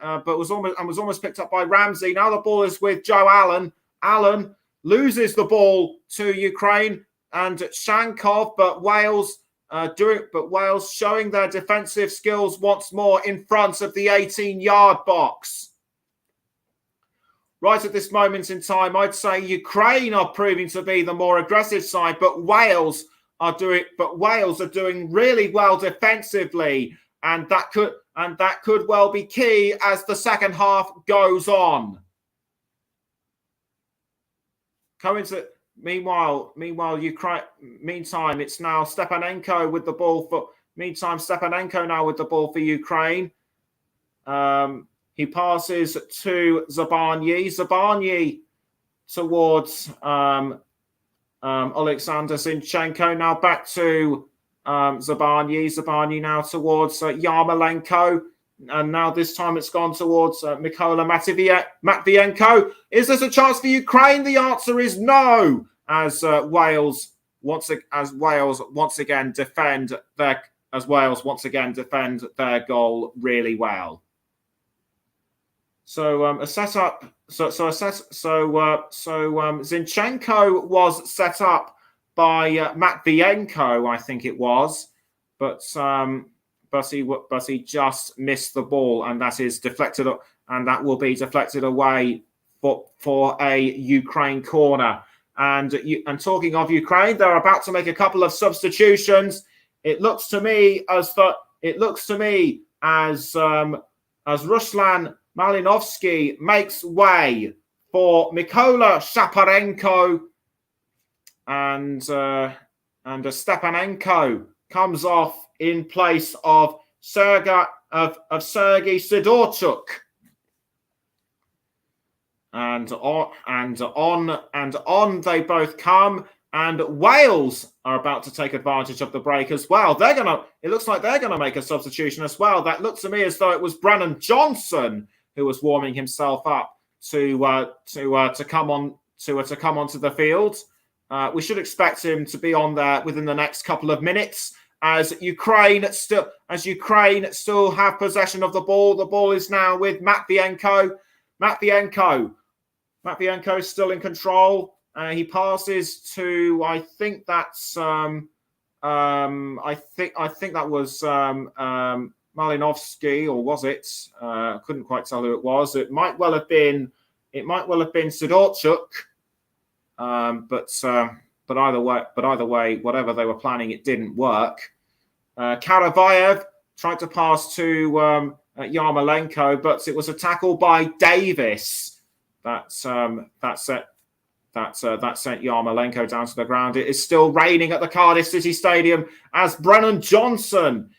Speaker 1: almost picked up by Ramsey. Now the ball is with Joe Allen. Allen loses the ball to Ukraine and Shankov, but Wales showing their defensive skills once more in front of the 18-yard box. Right at this moment in time, I'd say Ukraine are proving to be the more aggressive side, but Wales are doing really well defensively, and that could well be key as the second half goes on. Meanwhile, Ukraine. Meantime, it's now Stepanenko with the ball for. Meantime, Stepanenko now with the ball for Ukraine. He passes to Zabarnyi. Zabarnyi towards Alexander Zinchenko. Now back to Zabarnyi. Zabarnyi now towards Yarmolenko. And now this time it's gone towards Mikola Matvienko. Is this a chance for Ukraine? The answer is no, as Wales once again defend their goal really well. Zinchenko was set up by Matvienko, I think it was. but he just missed the ball, and that is deflected, and that will be deflected away for a Ukraine corner. And talking of Ukraine, they're about to make a couple of substitutions. It looks to me as Ruslan Malinovsky makes way for Mykola Shaparenko, and Stepanenko comes off in place of Sergei Sidorchuk. And on they both come, and Wales are about to take advantage of the break as well. It looks like they're gonna make a substitution as well. That looks to me as though it was Brennan Johnson who was warming himself up to come onto the field. We should expect him to be on there within the next couple of minutes, as Ukraine still have possession of the ball. The ball is now with Matvienko. Matvienko is still in control. He passes to, I think that's that was Malinovsky, or was it? I couldn't quite tell who it was. It might well have been Sidorchuk. But either way, whatever they were planning, it didn't work. Karavayev tried to pass to Yarmolenko, but it was a tackle by Davis that sent Yarmolenko down to the ground. It is still raining at the Cardiff City Stadium as Brennan Johnson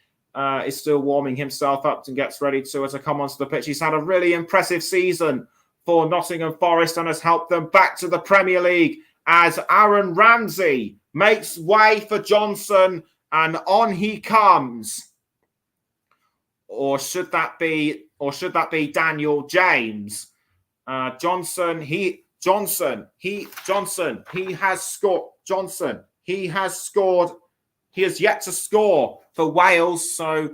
Speaker 1: is still warming himself up and gets ready to come onto the pitch. He's had a really impressive season for Nottingham Forest and has helped them back to the Premier League, as Aaron Ramsey makes way for Johnson, and on he comes. Or should that be Daniel James? Johnson, he has scored. He has yet to score for Wales. So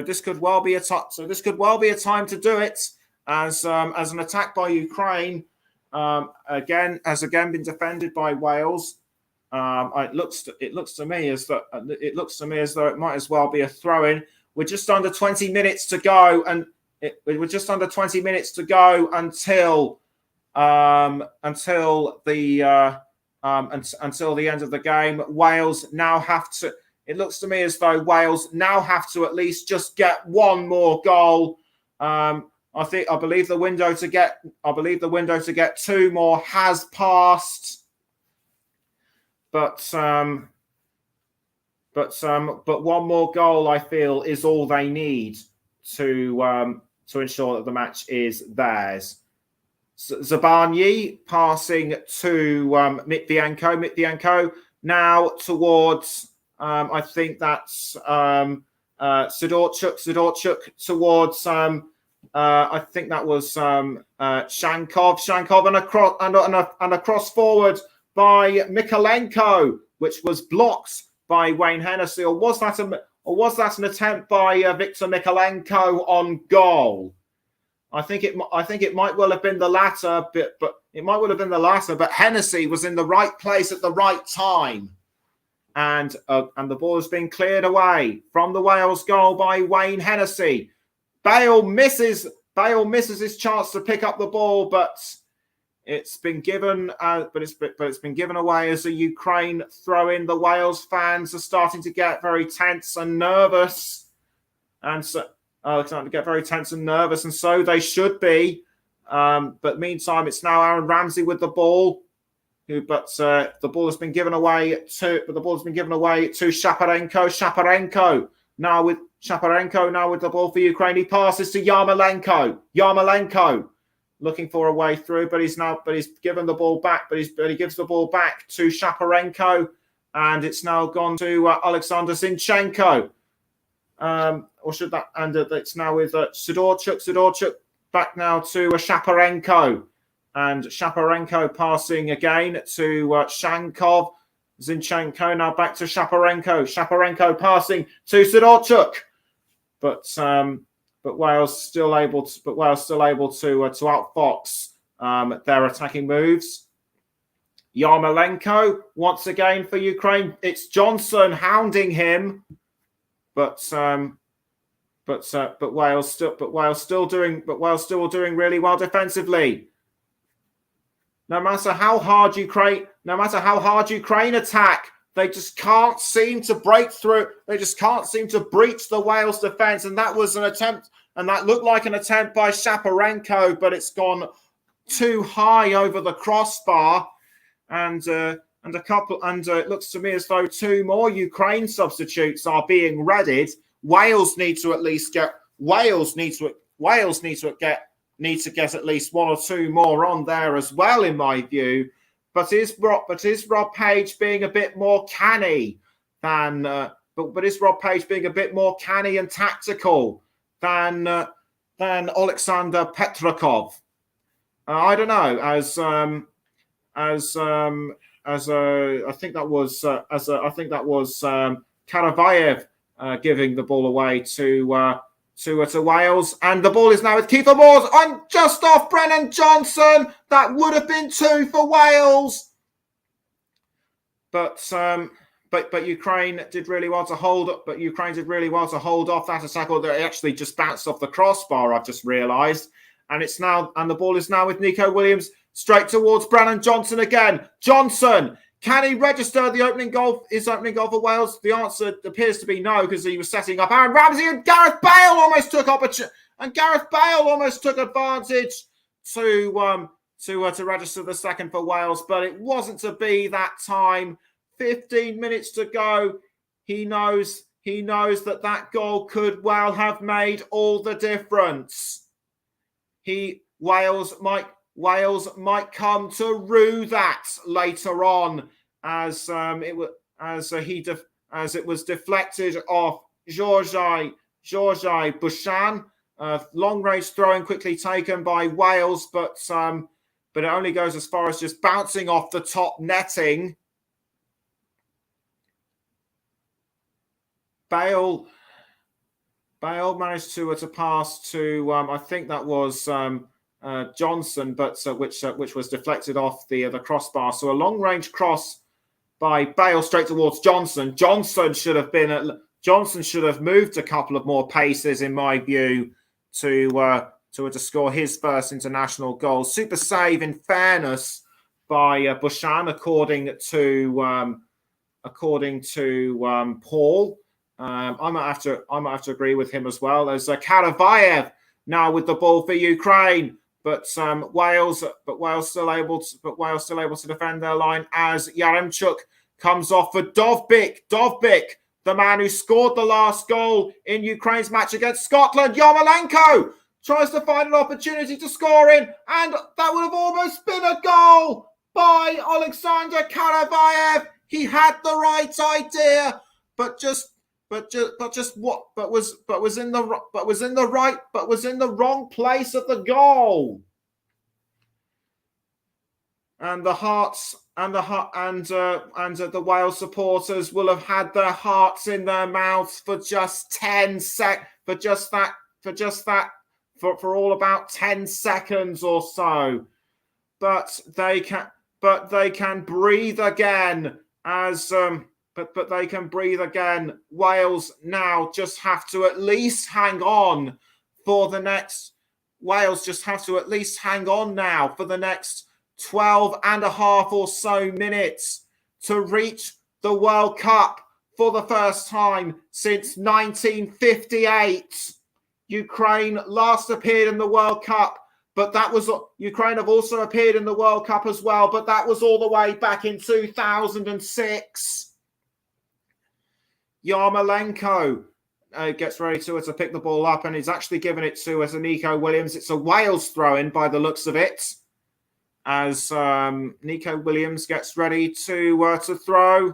Speaker 1: this could well be a time to do it, as an attack by Ukraine has been defended by Wales. It looks to me as though it might as well be a throw-in. We're just under 20 minutes to go, until the end of the game. Wales now have to. It looks to me as though Wales now have to at least just get one more goal. I believe the window to get two more has passed, but one more goal, I feel, is all they need to ensure that the match is theirs. Zabarnyi passing to Mitvienko. Mitvienko now towards I think that's Sidorchuk. Sidorchuk towards I think that was Shankov, and a cross forward by Mykolenko, which was blocked by Wayne Hennessy, or was that an attempt by Victor Mykolenko on goal? I think it might well have been the latter, but Hennessy was in the right place at the right time, and the ball has been cleared away from the Wales goal by Wayne Hennessy. Bale misses his chance to pick up the ball, but it's been given away as a Ukraine throw-in. The Wales fans are starting to get very tense and nervous, and so they should be. But meantime, it's now Aaron Ramsey with the ball. The ball has been given away to Shaparenko. Shaparenko now with the ball for Ukraine. He passes to Yarmolenko. Yarmolenko looking for a way through, but he's given the ball back. But he gives the ball back to Shaparenko, and it's now gone to Alexander Zinchenko. It's now with Sidorchuk. Sidorchuk back now to Shaparenko, and Shaparenko passing again to Shankov. Zinchenko now back to Shaparenko. Shaparenko passing to Sidorchuk, but Wales still able to outfox their attacking moves. Yarmolenko once again for Ukraine. It's Johnson hounding him. but Wales still doing really well defensively. No matter how hard Ukraine attack, they just can't seem to break through. They just can't seem to breach the Wales defence, and that was an attempt, and that looked like an attempt by Shaparenko, but it's gone too high over the crossbar, and it looks to me as though two more Ukraine substitutes are being readied. Wales need to get at least one or two more on there as well, in my view. But is Rob Page being a bit more canny than? But is Rob Page being a bit more canny and tactical than Alexander Petrakov? I don't know. I think that was Karavayev giving the ball away to Wales, and the ball is now with Kiefer Moores on just off Brennan Johnson. That would have been 2 for Wales, but Ukraine did really well to hold up. But Ukraine did really well to hold off that attack. Or it actually just bounced off the crossbar. I've just realised, and the ball is now with Nico Williams straight towards Brennan Johnson again. Johnson. Can he register his opening goal for Wales? The answer appears to be no, because he was setting up Aaron Ramsey, and Gareth Bale almost took advantage to register the second for Wales, but it wasn't to be that time. 15 minutes to go. He knows that goal could well have made all the difference. Wales might come to rue that later on, as it was deflected off Georgi Bushan. Long range throwing quickly taken by Wales, but it only goes as far as just bouncing off the top netting. Bale managed to pass to I think that was Johnson, but which was deflected off the crossbar. So a long range cross by Bale straight towards Johnson. Johnson should have moved a couple of more paces, in my view, to score his first international goal. Super save, in fairness, by Bushan, according to Paul. I might have to agree with him as well. There's Karavayev now with the ball for Ukraine. But Wales still able to defend their line as Yaremchuk comes off for Dovbyk. Dovbyk, the man who scored the last goal in Ukraine's match against Scotland. Yarmolenko tries to find an opportunity to score in, and that would have almost been a goal by Alexander Karavayev. He had the right idea, but was in the wrong place at the goal. And the Wales supporters will have had their hearts in their mouths for just 10 sec for all about 10 seconds or so. But they can breathe again as But they can breathe again. Wales now just have to at least hang on for the next. Wales just have to at least hang on now for the next 12 and a half or so minutes to reach the World Cup for the first time since 1958. Ukraine last appeared in the World Cup, but that was Ukraine have also appeared in the World Cup as well, but that was all the way back in 2006. Yarmolenko gets ready to pick the ball up, and he's actually given it to Nico Williams. It's a Wales throw-in by the looks of it, as Nico Williams gets ready to throw,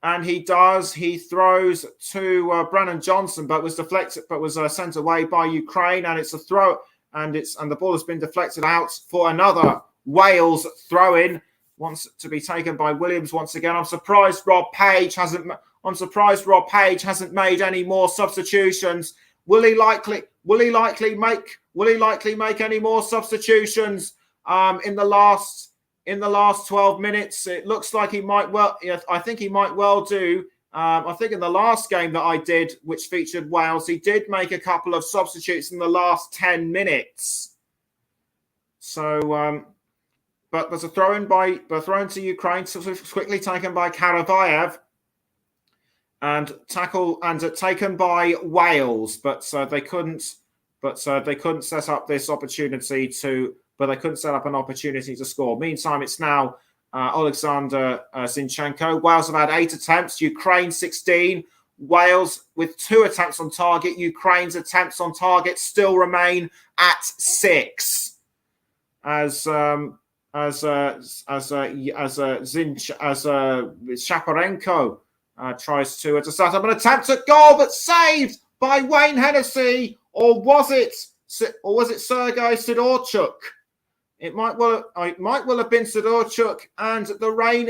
Speaker 1: and he does. He throws to Brennan Johnson, but was deflected, but was sent away by Ukraine, and it's a throw, and the ball has been deflected out for another Wales throw-in. Wants to be taken by Williams once again. I'm surprised Rob Page hasn't made any more substitutions. Will he likely make any more substitutions in the last 12 minutes? It looks like he might well. I think he might well do. I think in the last game that I did, which featured Wales, he did make a couple of substitutes in the last 10 minutes. So, but there's a throw-in to Ukraine, quickly taken by Qatar and taken by Wales, but they couldn't set up this opportunity to. But they couldn't set up an opportunity to score. Meantime, it's now Alexander Zinchenko. Wales have had 8 attempts, Ukraine 16. Wales with 2 attempts on target. Ukraine's attempts on target still remain at 6. As Shaparenko tries to set up an attempt at goal, but saved by Wayne Hennessy, or was it Sergei Sidorchuk? It might well have been Sidorchuk, and the rain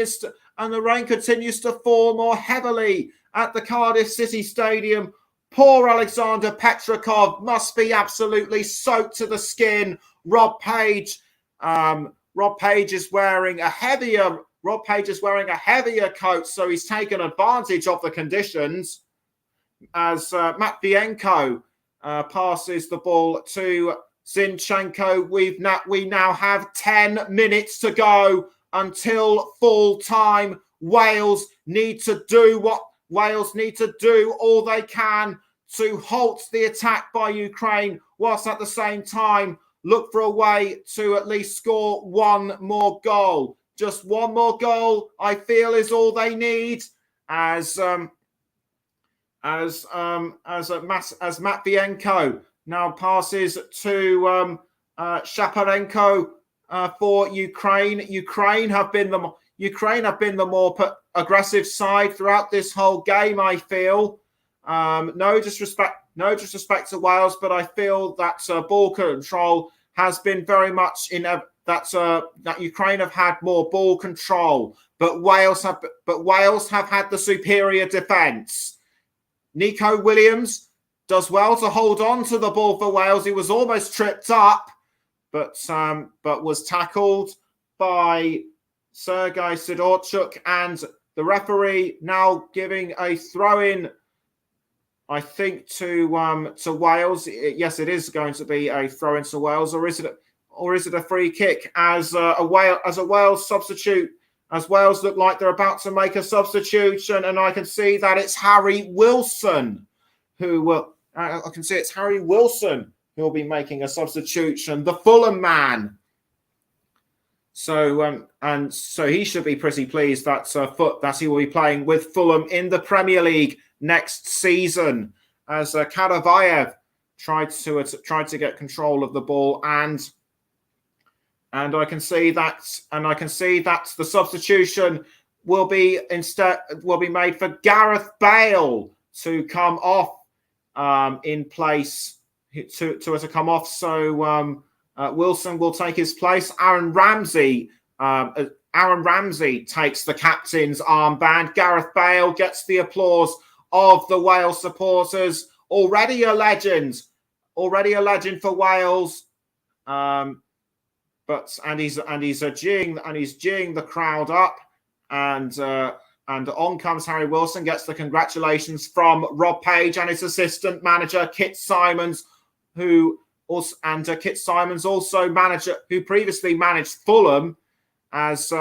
Speaker 1: continues to fall more heavily at the Cardiff City Stadium. Poor Alexander Petrakov must be absolutely soaked to the skin. Rob Page is wearing a heavier coat, so he's taken advantage of the conditions. As Matvienko passes the ball to Zinchenko, we now have 10 minutes to go until full time. Wales need to do all they can to halt the attack by Ukraine, whilst at the same time look for a way to at least score one more goal. Just one more goal, I feel, is all they need. As Matvienko now passes to Shaparenko for Ukraine. Ukraine have been the more aggressive side throughout this whole game, I feel. No disrespect to Wales, but I feel that ball control has been very much that Ukraine have had more ball control, but Wales have had the superior defence. Nico Williams does well to hold on to the ball for Wales. He was almost tripped up, but was tackled by Sergei Sidorchuk, and the referee now giving a throw-in, I think, to Wales. Yes, it is going to be a throw-in to Wales, or is it a free kick as a Wales substitute? As Wales look like they're about to make a substitution, and I can see that it's Harry Wilson who will be making a substitution, the Fulham man. So he should be pretty pleased that he will be playing with Fulham in the Premier League next season. As Kadavayev tried to get control of the ball, and I can see that the substitution will be made for Gareth Bale to come off in place to come off. So Wilson will take his place. Aaron Ramsey takes the captain's armband. Gareth Bale gets the applause of the Wales supporters. Already a legend for Wales. He's geeing the crowd up, and on comes Harry Wilson, gets the congratulations from Rob Page and his assistant manager Kit Simons, who previously managed Fulham. As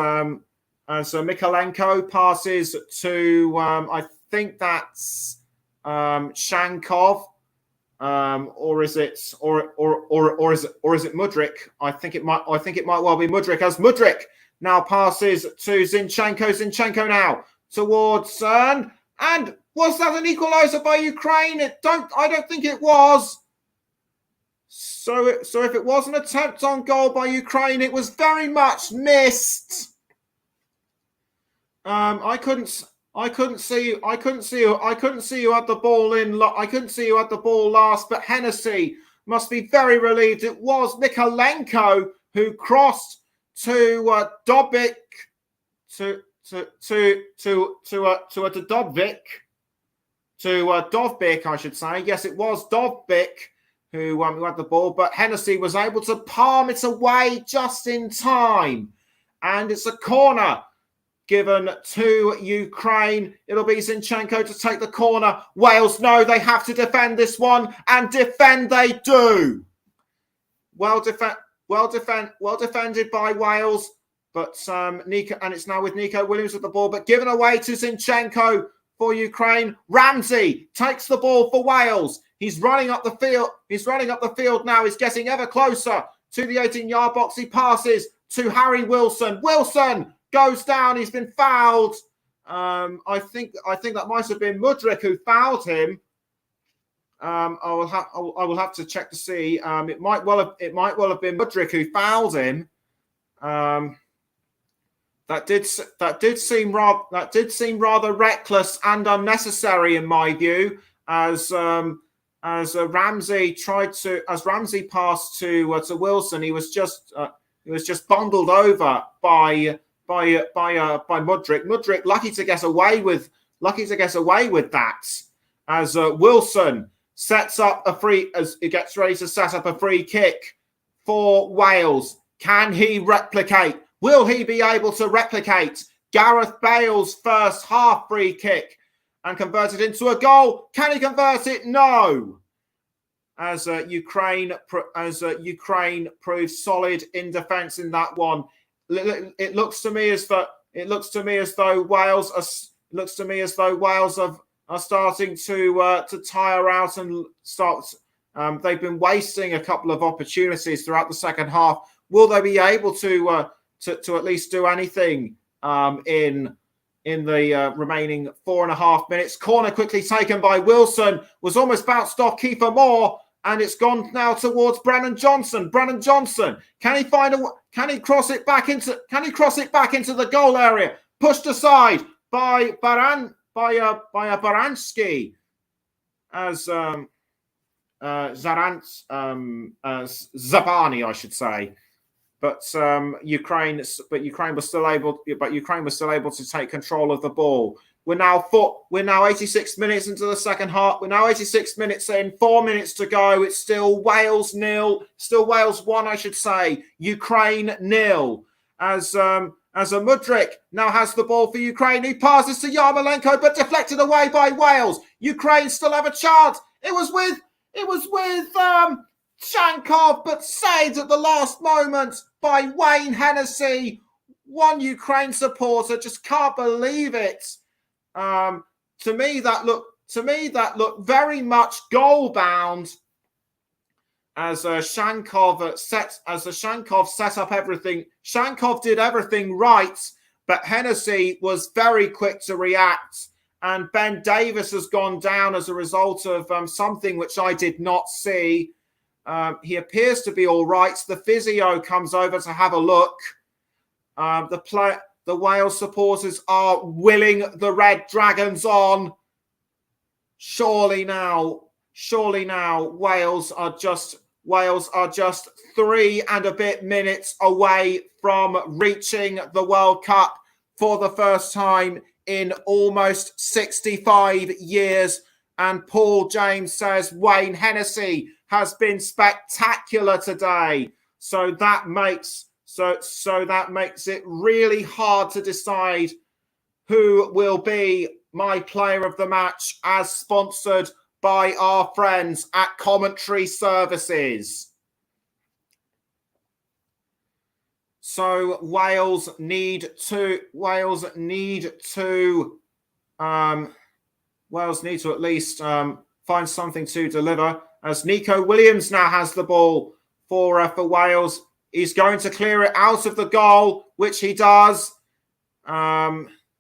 Speaker 1: Mikalenko passes to I think that's Shankov. Or is it Mudryk? I think it might well be Mudryk, as Mudryk now passes to Zinchenko. Zinchenko now towards and was that an equaliser by Ukraine? I don't think it was. So if it was an attempt on goal by Ukraine, it was very much missed. I couldn't see you at the ball I couldn't see you at the ball last, but Hennessy must be very relieved. It was Mikalenko who crossed to Dovbyk Dovbyk, I should say. Yes, it was Dovbyk who had the ball, but Hennessy was able to palm it away just in time, and it's a corner given to Ukraine. It'll be Zinchenko to take the corner. Wales know they have to defend this one, and defend they do. Well defended by Wales, but Nico, and it's now with Nico Williams with the ball, but given away to Zinchenko for Ukraine. Ramsey takes the ball for Wales. He's running up the field. He's running up the field now. He's getting ever closer to the 18-yard box. He passes to Harry Wilson. Wilson goes down. He's been fouled. I think that might have been Mudryk who fouled him. I will have to check to see. It might well have been Mudryk who fouled him. That did seem rather reckless and unnecessary in my view, as Ramsey passed to Wilson. He was just bundled over by Mudryk. Mudryk lucky to get away with that, as Wilson sets up a free, as he gets ready to set up a free kick for Wales. Can he replicate? Will he be able to replicate Gareth Bale's first half free kick and convert it into a goal? Can he convert it? No. As Ukraine proves solid in defence in that one. It looks to me as though Wales are starting to tire out and start. They've been wasting a couple of opportunities throughout the second half. Will they be able to at least do anything in the remaining 4.5 minutes? Corner quickly taken by Wilson, was almost bounced off Kiefer Moore, and it's gone now towards Brennan Johnson. Brennan Johnson, can he cross it back into the goal area? Pushed aside by Baranski as Zabani, I should say. But Ukraine was still able to take control of the ball. We're now 86 minutes into the second half. We're now 86 minutes in, 4 minutes to go. It's still Wales 0, still Wales 1, I should say. Ukraine 0. As Mudryk now has the ball for Ukraine. He passes to Yarmolenko, but deflected away by Wales. Ukraine still have a chance. It was with Shankov, but saved at the last moment by Wayne Hennessy. One Ukraine supporter just can't believe it. To me, that looked very much goal bound. As Shankov set up everything. Shankov did everything right, but Hennessy was very quick to react. And Ben Davis has gone down as a result of something which I did not see. He appears to be all right. The physio comes over to have a look. The Wales supporters are willing the Red Dragons on. Surely now, Wales are just 3 and a bit minutes away from reaching the World Cup for the first time in almost 65 years. And Paul James says Wayne Hennessy has been spectacular today. So that makes it really hard to decide who will be my player of the match, as sponsored by our friends at Commentary Services. So Wales need to at least find something to deliver, as Nico Williams now has the ball for Wales. He's going to clear it out of the goal, which he does.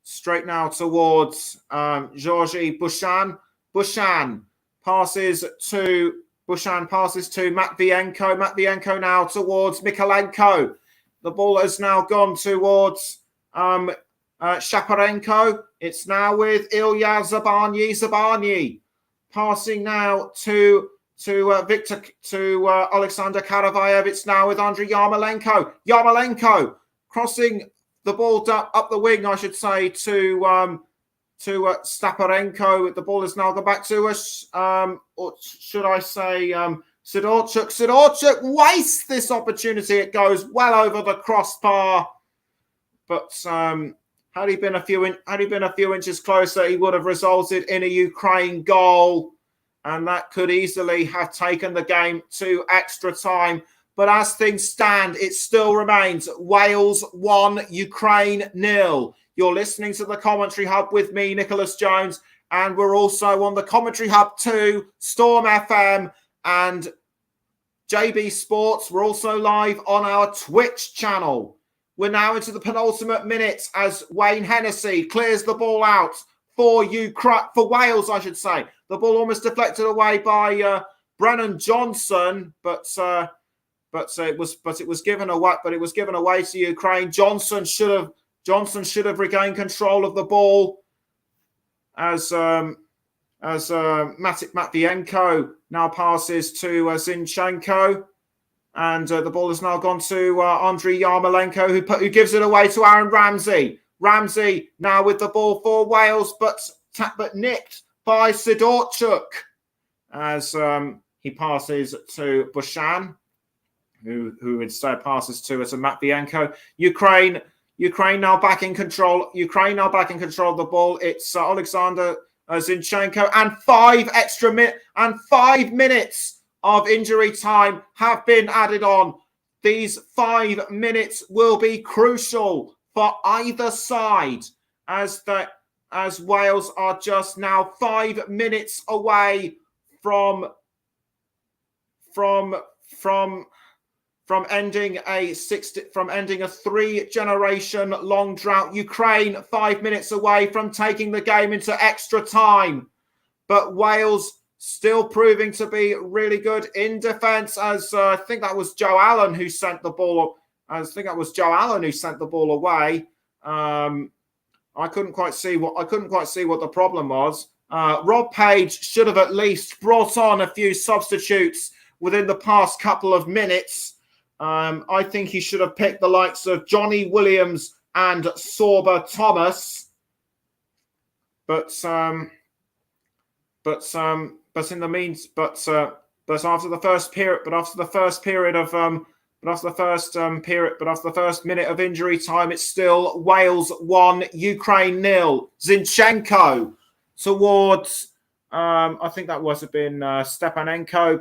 Speaker 1: Straight now towards Georgi Bushan. Bushan passes to Matvienko. Matvienko now towards Mikolenko. The ball has now gone towards Shaparenko. It's now with Ilya Zabany. Zabany passing now to Alexander Karavayev. It's now with Andriy Yarmolenko. Yarmolenko crossing the ball up the wing, I should say, to Staparenko. The ball has now gone back to us. Or should I say Sidorchuk? Sidorchuk wastes this opportunity. It goes well over the crossbar, but Had he been a few inches closer, he would have resulted in a Ukraine goal, and that could easily have taken the game to extra time. But as things stand, it still remains Wales 1, Ukraine 0. You're listening to the Commentary Hub with me, Nicholas Jones, and we're also on the Commentary Hub 2, Storm FM, and JB Sports. We're also live on our Twitch channel. We're now into the penultimate minutes as Wayne Hennessy clears the ball out for Wales, I should say. The ball almost deflected away by Brennan Johnson, but it was given away. But it was given away to Ukraine. Johnson should have regained control of the ball as Matvienko now passes to Zinchenko. And the ball has now gone to Andriy Yarmolenko, who gives it away to Aaron Ramsey. Ramsey now with the ball for Wales, but nicked by Sidorchuk as he passes to Bushan, who instead passes to Matvienko. Ukraine now back in control. Ukraine now back in control of the ball. It's Alexander Zinchenko, and 5 minutes of injury time have been added on. These 5 minutes will be crucial for either side as Wales are just now 5 minutes away from ending a 3-generation long drought. Ukraine 5 minutes away from taking the game into extra time, but Wales still proving to be really good in defence, as I think that was Joe Allen who sent the ball. away. I couldn't quite see what the problem was. Rob Page should have at least brought on a few substitutes within the past couple of minutes. I think he should have picked the likes of Johnny Williams and Sorba Thomas. But after the first minute of injury time, it's still Wales 1, Ukraine 0. Zinchenko towards I think that was have been Stepanenko,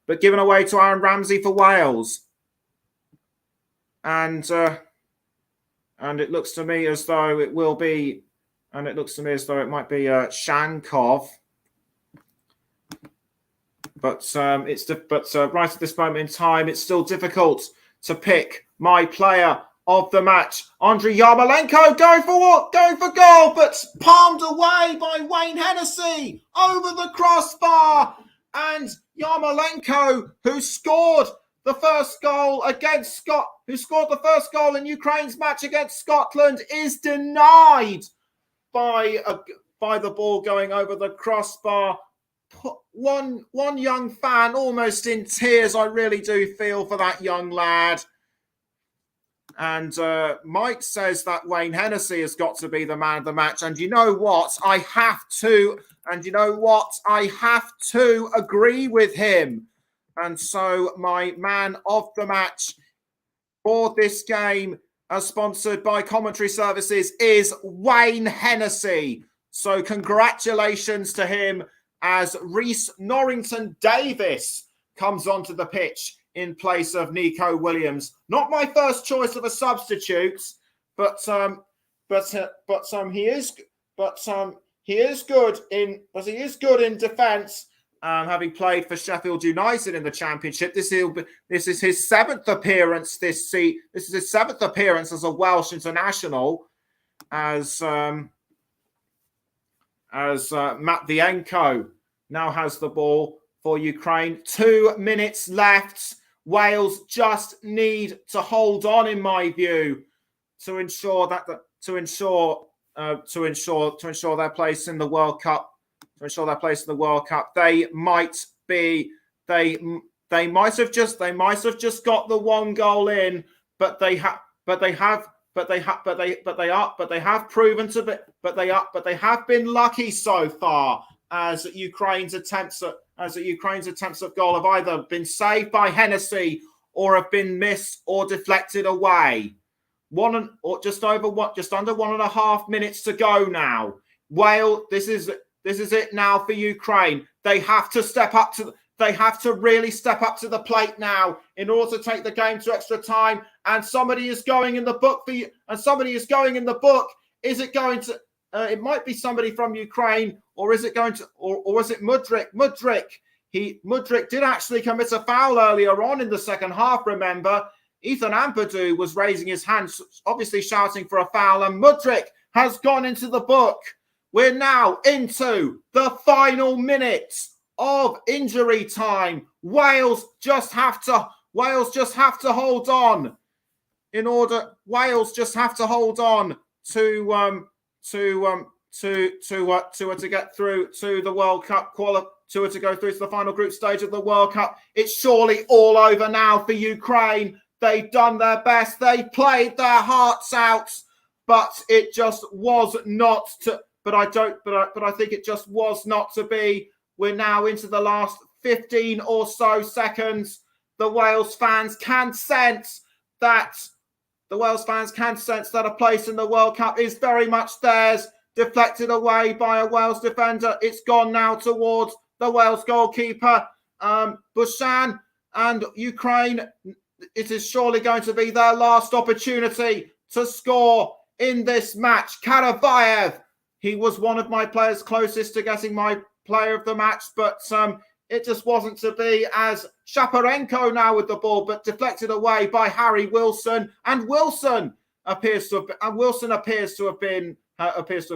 Speaker 1: but given away to Aaron Ramsey for Wales, and it looks to me as though it will be. And it looks to me as though it might be Shankov, but right at this moment in time, it's still difficult to pick my player of the match. Andriy Yarmolenko going for goal, but palmed away by Wayne Hennessy over the crossbar, and Yarmolenko, who scored the first goal in Ukraine's match against Scotland, is denied by the ball going over the crossbar. One young fan almost in tears. I really do feel for that young lad. And Mike says that Wayne Hennessy has got to be the man of the match. And you know what? I have to agree with him. And so my man of the match for this game, as sponsored by Commentary Services, is Wayne Hennessy. So congratulations to him as Reece Norrington-Davis comes onto the pitch in place of Nico Williams. Not my first choice of a substitute, but he is good in defence. Having played for Sheffield United in the Championship, this is his 7th appearance this season. This is his 7th appearance as a Welsh international. As Matvienko now has the ball for Ukraine. 2 minutes left. Wales just need to hold on, in my view, to ensure their place in the World Cup. They might have just got the one goal in, but they have been lucky so far, as Ukraine's attempts at goal have either been saved by Hennessy or have been missed or deflected away. just under 1.5 minutes to go now. Wales, this is it now for Ukraine. They have to really step up to the plate now in order to take the game to extra time. And somebody is going in the book for you. And somebody is going in the book. Is it going to? It might be somebody from Ukraine, or is it going to? Or is it Mudryk? Mudryk did actually commit a foul earlier on in the second half. Remember, Ethan Ampadu was raising his hands, obviously shouting for a foul, and Mudryk has gone into the book. We're now into the final minutes of injury time. Wales just have to hold on Wales just have to hold on to get through to the World Cup to go through to the final group stage of the World Cup. It's surely all over now for Ukraine. They've done their best. They played their hearts out, but it just was not to. But I think it just was not to be. We're now into the last 15 or so seconds. The Wales fans can sense that a place in the World Cup is very much theirs. Deflected away by a Wales defender. It's gone now towards the Wales goalkeeper, Bushan, and Ukraine. It is surely going to be their last opportunity to score in this match. Qatar, he was one of my players closest to getting my player of the match, but it just wasn't to be, as Shaparenko now with the ball, but deflected away by Harry Wilson, and Wilson appears to have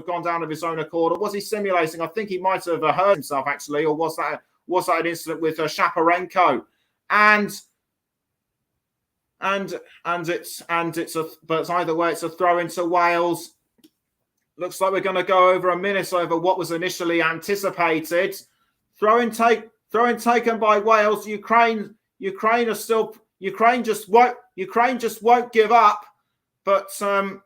Speaker 1: gone down of his own accord. Or was he simulating? I think he might have hurt himself actually, or was that an incident with Shaparenko? But either way, it's a throw into Wales. Looks like we're going to go over a minute over what was initially anticipated. Throw in taken by Wales. Ukraine just won't give up. But I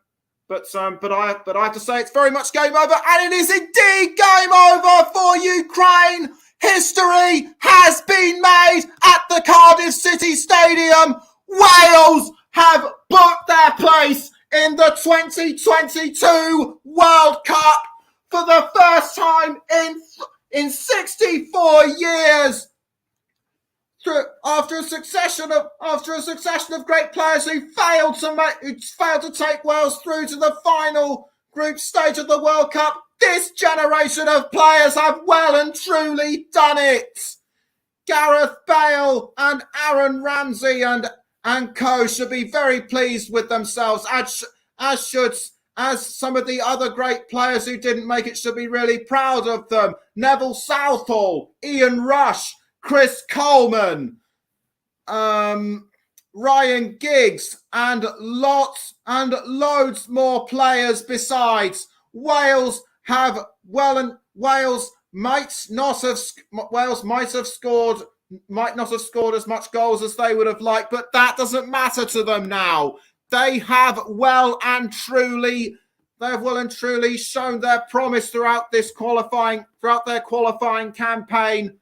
Speaker 1: have to say it's very much game over, and it is indeed game over for Ukraine. History has been made at the Cardiff City Stadium. Wales have booked their place in the 2022 World Cup for the first time in 64 years. After a succession of great players who failed to take Wales through to the final group stage of the World Cup, this generation of players have well and truly done it. Gareth Bale and Aaron Ramsey and co should be very pleased with themselves, as some of the other great players who didn't make it should be really proud of them. Neville Southall, Ian Rush, Chris Coleman, Ryan Giggs, and loads more players besides. Wales might not have scored as much goals as they would have liked, but that doesn't matter to them now. They have well and truly shown their promise throughout their qualifying campaign.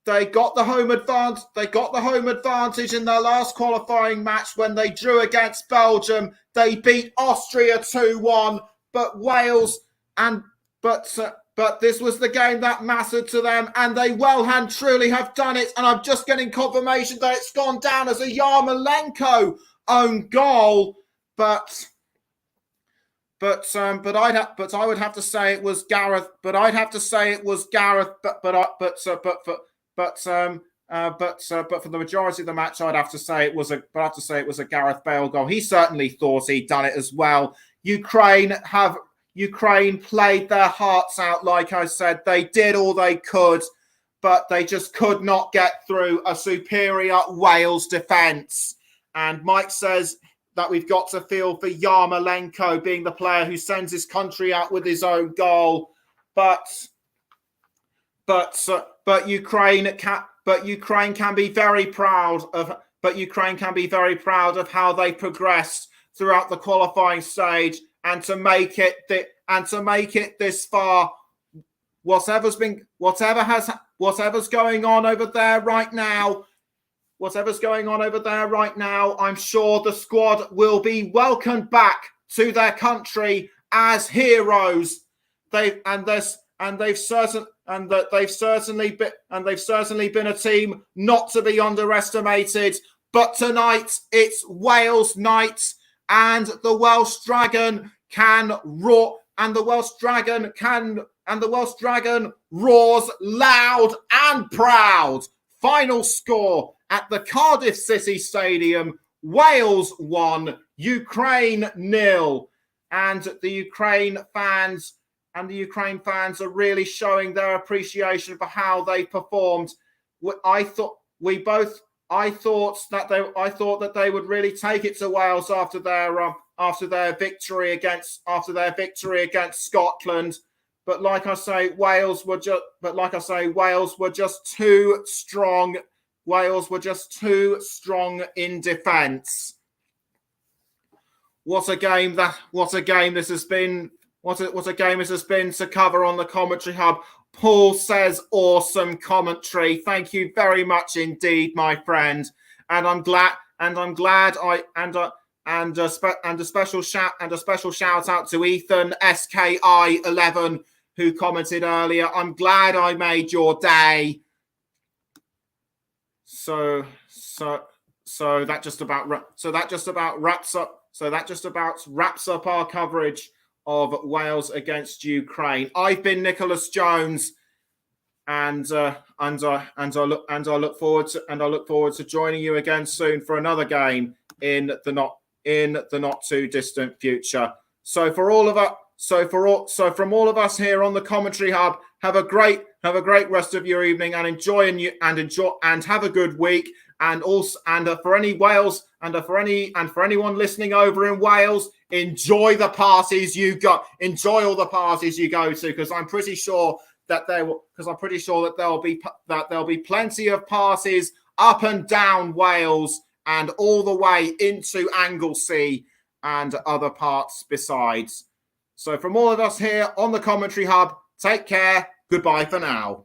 Speaker 1: They got the home advantage in their last qualifying match when they drew against Belgium. They beat Austria 2-1, but this was the game that mattered to them, and they well and truly have done it. And I'm just getting confirmation that it's gone down as a Yarmolenko own goal, but I would have to say it was Gareth. But for the majority of the match, I'd have to say it was a Gareth Bale goal. He certainly thought he'd done it as well. Ukraine played their hearts out, like I said. They did all they could, but they just could not get through a superior Wales defence. And Mike says that we've got to feel for Yarmolenko being the player who sends his country out with his own goal. But Ukraine can be very proud of how they progressed throughout the qualifying stage, and to make it this far. Whatever's going on over there right now, whatever's going on over there right now, I'm sure the squad will be welcomed back to their country as heroes. They've certainly been a team not to be underestimated. But tonight it's Wales night, and the Welsh Dragon can roar, and the Welsh Dragon roars loud and proud. Final score at the Cardiff City Stadium: Wales 1, Ukraine 0. And the Ukraine fans are really showing their appreciation for how they performed. I thought that they would really take it to Wales after their victory against Scotland. But like I say, Wales were just too strong. Wales were just too strong in defence. What a game this has been. What a game this has been to cover on the Commentary Hub. Paul says, awesome commentary. Thank you very much indeed, my friend. And a special shout out to Ethan SKI11, who commented earlier. I'm glad I made your day. So that just about wraps up our coverage of Wales against Ukraine. I've been Nicholas Jones, and I look forward to joining you again soon for another game in the not too distant future. So from all of us here on the Commentary Hub, have a great rest of your evening, and enjoy and have a good week. And also, for anyone listening over in Wales, enjoy the parties you go. Enjoy all the parties you go to, because I'm pretty sure that there'll be plenty of parties up and down Wales and all the way into Anglesey and other parts besides. So from all of us here on the Commentary Hub, take care. Goodbye for now.